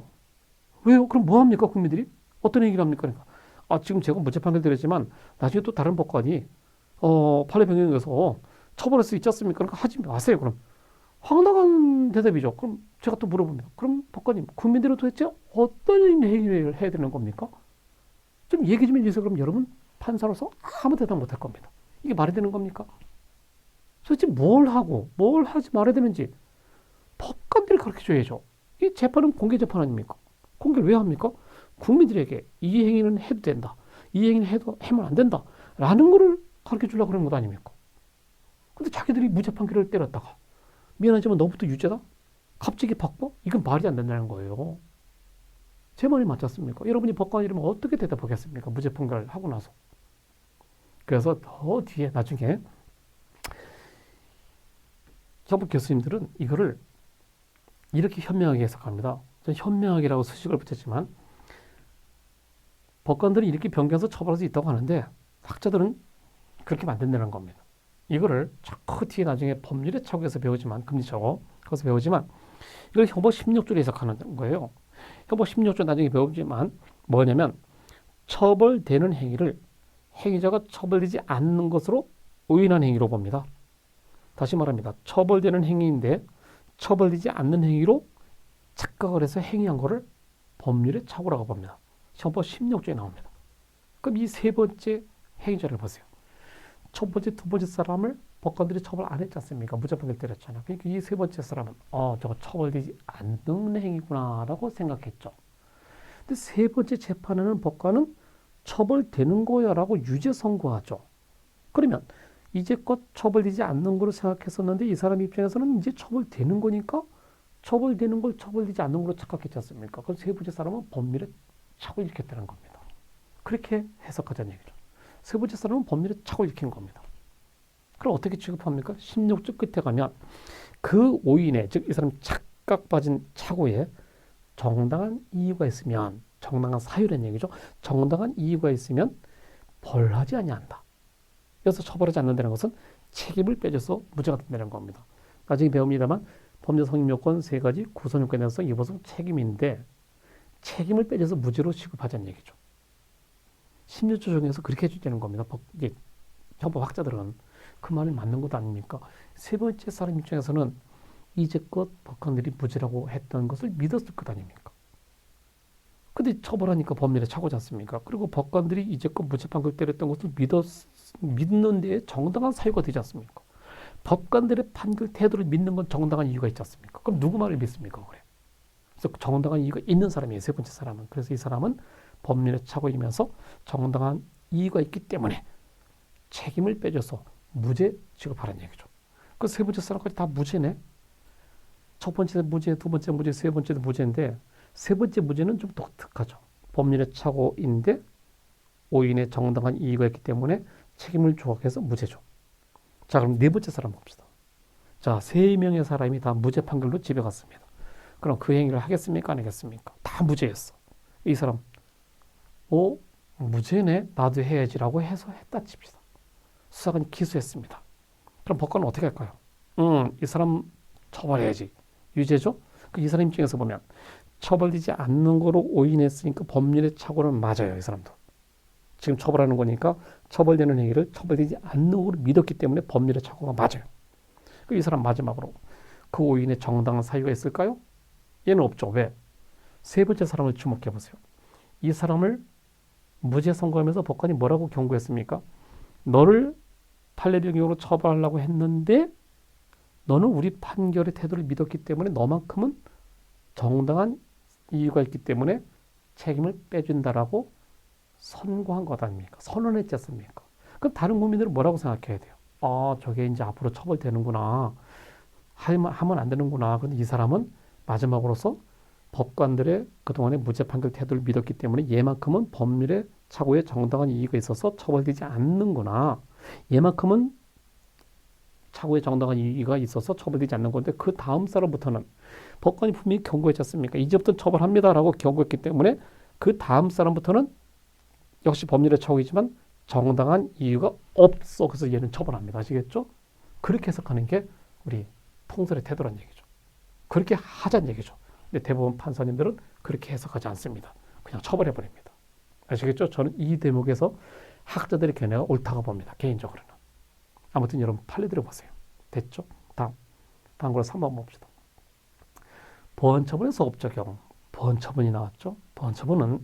왜요? 그럼 뭐 합니까? 국민들이? 어떤 얘기를 합니까? 그러니까 지금 제가 무죄 판결 드렸지만 나중에 또 다른 법관이 판례 변경해서 처벌할 수 있지 않습니까? 그러니까 하지 마세요. 그럼 황당한 대답이죠. 그럼 제가 또 물어봅니다. 그럼 법관님, 국민들은 도대체 어떤 행위를 해야 되는 겁니까? 좀 얘기 좀 해주세요. 그럼 여러분 판사로서 아무 대답 못 할 겁니다. 이게 말이 되는 겁니까? 도대체 뭘 하고 뭘 하지 말아야 되는지 법관들이 가르쳐줘야죠. 이 재판은 공개 재판 아닙니까? 공개를 왜 합니까? 국민들에게 이 행위는 해도 된다. 이 행위는 하면 안 된다. 라는 거를 가르쳐 주려고 그러는 것 아닙니까? 근데 자기들이 무죄 판결을 때렸다가 미안하지만 너부터 유죄다? 갑자기 바꿔? 이건 말이 안 된다는 거예요. 제 말이 맞지 않습니까? 여러분이 법관이라면 어떻게 대답하겠습니까? 무죄 판결을 하고 나서. 그래서 더 뒤에 나중에 형법 교수님들은 이거를 이렇게 현명하게 해석합니다. 저는 현명하게라고 수식을 붙였지만 법관들이 이렇게 변경해서 처벌할 수 있다고 하는데 학자들은 그렇게 만든다는 겁니다. 이거를 자꾸 뒤에 나중에 법률의 차고에서 배우지만 금리차고 거기서 배우지만 이걸 형법 16조로 해석하는 거예요. 형법 16조 나중에 배우지만 뭐냐면 처벌되는 행위를 행위자가 처벌되지 않는 것으로 오인한 행위로 봅니다. 다시 말합니다. 처벌되는 행위인데 처벌되지 않는 행위로 착각을 해서 행위한 거를 법률의 착오라고 봅니다. 형법 16조에 나옵니다. 그럼 이 세 번째 행위자를 보세요. 첫 번째, 두 번째 사람을 법관들이 처벌 안 했지 않습니까? 무죄 판결 때렸잖아요. 그러니까 이 세 번째 사람은 저거 처벌되지 않는 행위구나라고 생각했죠. 근데 세 번째 재판에는 법관은 처벌되는 거야라고 유죄 선고하죠. 그러면 이제껏 처벌되지 않는 거로 생각했었는데 이 사람 입장에서는 이제 처벌되는 거니까 처벌되는 걸 처벌되지 않는 걸로 착각했지 않습니까? 그럼 세 번째 사람은 법률에 착오 일으켰다는 겁니다. 그렇게 해석하자는 얘기죠. 세 번째 사람은 법률에 착오 일으킨 겁니다. 그럼 어떻게 취급합니까? 16조 끝에 가면 그 오인에, 즉 이 사람 착각 빠진 착오에 정당한 이유가 있으면, 정당한 사유라는 얘기죠. 정당한 이유가 있으면 벌하지 아니한다. 여기서 처벌하지 않는다는 것은 책임을 빼줘서 무죄가 된다는 겁니다. 나중에 배웁니다만 범죄 성립 요건 세 가지, 구성 요건에 대해서 이것은 책임인데 책임을 빼줘서 무죄로 취급하자는 얘기죠. 16조 중에서 그렇게 해주자는 겁니다. 이제 형법학자들은 그 말이 맞는 것도 아닙니까? 세 번째 사람 입장에서는 이제껏 법관들이 무죄라고 했던 것을 믿었을 것 아닙니까? 근데 처벌하니까 법률에 착오지 않습니까? 그리고 법관들이 이제껏 무죄 판결 때렸던 것을 믿는 데에 정당한 사유가 되지 않습니까? 법관들의 판결 태도를 믿는 건 정당한 이유가 있지 않습니까? 그럼 누구 말을 믿습니까? 그래. 그래서 정당한 이유가 있는 사람이에요. 세 번째 사람은. 그래서 이 사람은 법률에 착오이면서 정당한 이유가 있기 때문에 책임을 빼줘서 무죄 취급하라는 얘기죠. 그 세 번째 사람까지 다 무죄네. 첫 번째 무죄, 두 번째 무죄, 세 번째도 무죄인데 세 번째 무죄는 좀 독특하죠. 법률의 착오인데 오인의 정당한 이유가 있기 때문에 책임을 조각해서 무죄죠. 자, 그럼 네 번째 사람 봅시다. 자, 세 명의 사람이 다 무죄 판결로 집에 갔습니다. 그럼 그 행위를 하겠습니까? 안 하겠습니까? 다 무죄였어. 이 사람, 무죄네? 나도 해야지라고 해서 했다 칩시다. 수사관이 기소했습니다. 그럼 법관은 어떻게 할까요? 이 사람 처벌해야지. 유죄죠? 이 사람 입장에서 보면 처벌되지 않는 거로 오인했으니까 법률의 착오는 맞아요. 이 사람도. 지금 처벌하는 거니까 처벌되는 행위를 처벌되지 않는 거로 믿었기 때문에 법률의 착오가 맞아요. 이 사람 마지막으로 그 오인에 정당한 사유가 있을까요? 얘는 없죠. 왜? 세 번째 사람을 주목해 보세요. 이 사람을 무죄 선고하면서 법관이 뭐라고 경고했습니까? 너를 판례병역으로 처벌하려고 했는데 너는 우리 판결의 태도를 믿었기 때문에 너만큼은 정당한 이유가 있기 때문에 책임을 빼준다라고 선고한 것 아닙니까? 선언했지 않습니까? 그럼 다른 국민들은 뭐라고 생각해야 돼요? 저게 이제 앞으로 처벌되는구나. 하면 안 되는구나. 그런데 이 사람은 마지막으로서 법관들의 그동안의 무죄 판결 태도를 믿었기 때문에 얘만큼은 법률의 착오에 정당한 이유가 있어서 처벌되지 않는구나. 얘만큼은 착오에 정당한 이유가 있어서 처벌되지 않는 건데 그 다음 사람부터는 법관이 분명히 경고했지 않습니까? 이제부터 처벌합니다라고 경고했기 때문에 그 다음 사람부터는 역시 법률의 착오이지만 정당한 이유가 없어. 그래서 얘는 처벌합니다. 아시겠죠? 그렇게 해석하는 게 우리 통설의 태도란 얘기죠. 그렇게 하자는 얘기죠. 근데 대부분 판사님들은 그렇게 해석하지 않습니다. 그냥 처벌해버립니다. 아시겠죠? 저는 이 대목에서 학자들의 견해가 옳다고 봅니다. 개인적으로는. 아무튼 여러분 판례 들어보세요. 됐죠? 다음 걸로 3번 봅시다. 보안처분의 소급 적용. 보안처분이 나왔죠? 보안처분은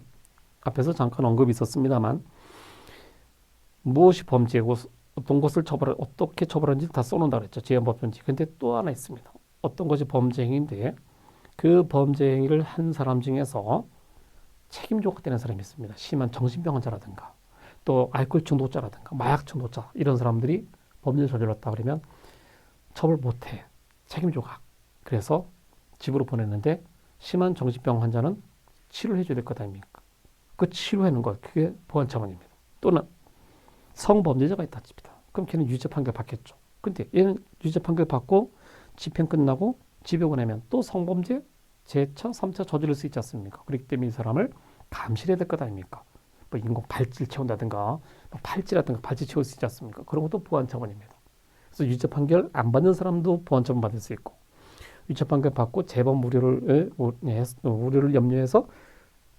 앞에서 잠깐 언급이 있었습니다만 무엇이 범죄고 어떤 것을 어떻게 처벌하는지 다 써놓는다 그랬죠. 지연법정지. 근데 또 하나 있습니다. 어떤 것이 범죄 행위인데 그 범죄 행위를 한 사람 중에서 책임 조각되는 사람이 있습니다. 심한 정신병 환자라든가 또 알코올 중독자라든가 마약 중독자 이런 사람들이 법률 저질렀다 그러면 처벌 못해. 책임 조각. 그래서 집으로 보냈는데 심한 정신병 환자는 치료를 해줘야 될 것 아닙니까? 그 치료하는 것, 그게 보안 처분입니다. 또는 성범죄자가 있다 칩니다. 그럼 걔는 유죄 판결 받겠죠. 근데 얘는 유죄 판결 받고 집행 끝나고 집에 보내면 또 성범죄 재차, 3차 저지를 수 있지 않습니까? 그렇기 때문에 이 사람을 감시해야 될 것 아닙니까? 뭐 인공 발질 채운다든가 팔찌라든가 발찌 채울 수 있지 않습니까? 그런 것도 보안 처분입니다. 그래서 유죄 판결 안 받는 사람도 보안 처분 받을 수 있고 유죄 판결 받고 재범 우려를 염려해서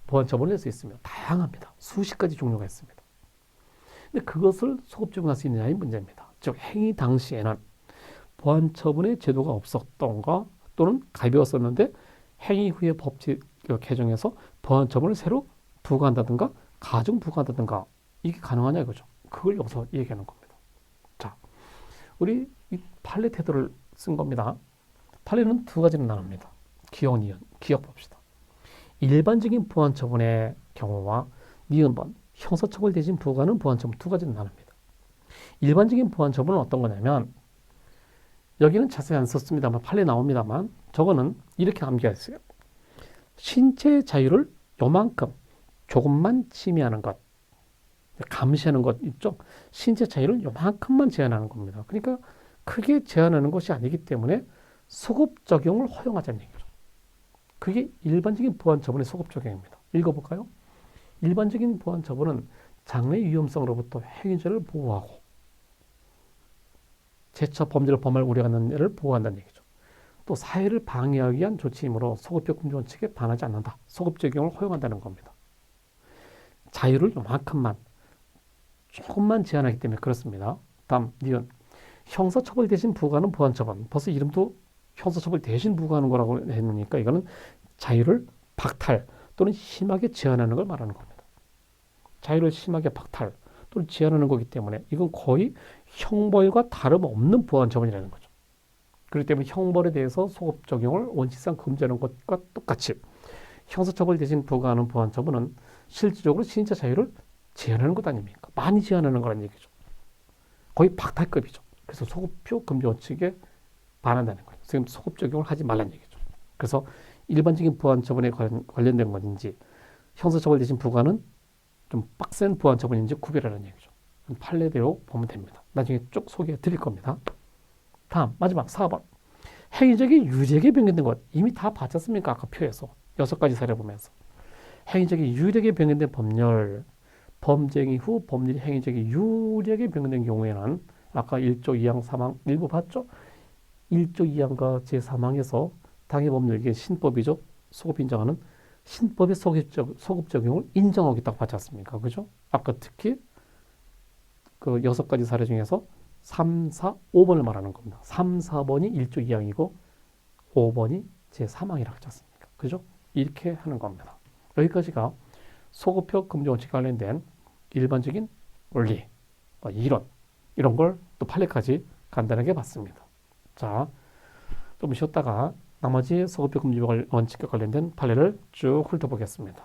보안 처분을 낼 수 있으며 다양합니다. 수십 가지 종류가 있습니다. 근데 그것을 소급 적용할 수 있느냐의 문제입니다. 즉 행위 당시에는 보안 처분의 제도가 없었던가 또는 가벼웠었는데 행위 후에 법칙 개정해서 보안 처분을 새로 부과한다든가 가중 부과한다든가 이게 가능하냐 이거죠. 그걸 여기서 얘기하는 겁니다. 자, 우리 이 판례 태도를 쓴 겁니다. 판례는 두 가지로 나눕니다. 기억, 니은, 기억 봅시다. 일반적인 보안 처분의 경우와 니은번 형사처벌 대신 부과하는 보안 처분 두 가지로 나눕니다. 일반적인 보안 처분은 어떤 거냐면 여기는 자세히 안 썼습니다만 판례 나옵니다만 저거는 이렇게 암기했어요. 신체의 자유를 요만큼 조금만 침해하는 것, 감시하는 것 있죠. 신체 자유를 요만큼만 제한하는 겁니다. 그러니까 크게 제한하는 것이 아니기 때문에 소급 적용을 허용하자는 얘기죠. 그게 일반적인 보안 처분의 소급 적용입니다. 읽어볼까요? 일반적인 보안 처분은 장래 위험성으로부터 행위자를 보호하고 재차 범죄를 범할 우려가 있는 애를 보호한다는 얘기죠. 또 사회를 방해하기 위한 조치이므로 소급적 금지 원칙에 반하지 않는다. 소급 적용을 허용한다는 겁니다. 자유를 요만큼만 조금만 제한하기 때문에 그렇습니다. 다음 니은 형사처벌 대신 부과하는 보안처분. 벌써 이름도 형사처벌 대신 부과하는 거라고 했으니까 이거는 자유를 박탈 또는 심하게 제한하는 걸 말하는 겁니다. 자유를 심하게 박탈 또는 제한하는 거기 때문에 이건 거의 형벌과 다름없는 보안처분이라는 거죠. 그렇기 때문에 형벌에 대해서 소급 적용을 원칙상 금지하는 것과 똑같이 형사처벌 대신 부과하는 보안처분은 실질적으로 신체 자유를 제한하는 것 아닙니까? 많이 제한하는 거란 얘기죠. 거의 박탈급이죠. 그래서 소급표 금지 원칙에 반한다는 거예요. 지금 소급 적용을 하지 말라는 얘기죠. 그래서 일반적인 보안처분에 관련된 건지 형사처벌 대신 부과는 좀 빡센 보안처분인지 구별하라는 얘기죠. 판례대로 보면 됩니다. 나중에 쭉 소개해 드릴 겁니다. 다음 마지막 4번 행위적인 유리하게 변경된 것 이미 다 봤지 않습니까? 아까 표에서 6가지 사례 보면서 행위적인 유리하게 변경된 법률 범죄 행위 후 법률이 행위적인 유리하게 변경된 경우에는 아까 1조 2항 3항 일부 봤죠? 1조 2항과 제3항에서 당해 법률 이게 신법이죠. 소급 인정하는 신법의 소급 적용을 인정하겠다고 봤지 않습니까? 그죠? 아까 특히 그 6가지 사례 중에서 3, 4, 5번을 말하는 겁니다. 3, 4번이 1조 2항이고 5번이 제3항이라고 했지 않습니까? 그죠? 이렇게 하는 겁니다. 여기까지가 소급표 금지 원칙 관련된 일반적인 원리, 이론 이런 걸 또 판례까지 간단하게 봤습니다. 자, 좀 쉬었다가 나머지 소급표 금지 원칙과 관련된 판례를 쭉 훑어보겠습니다.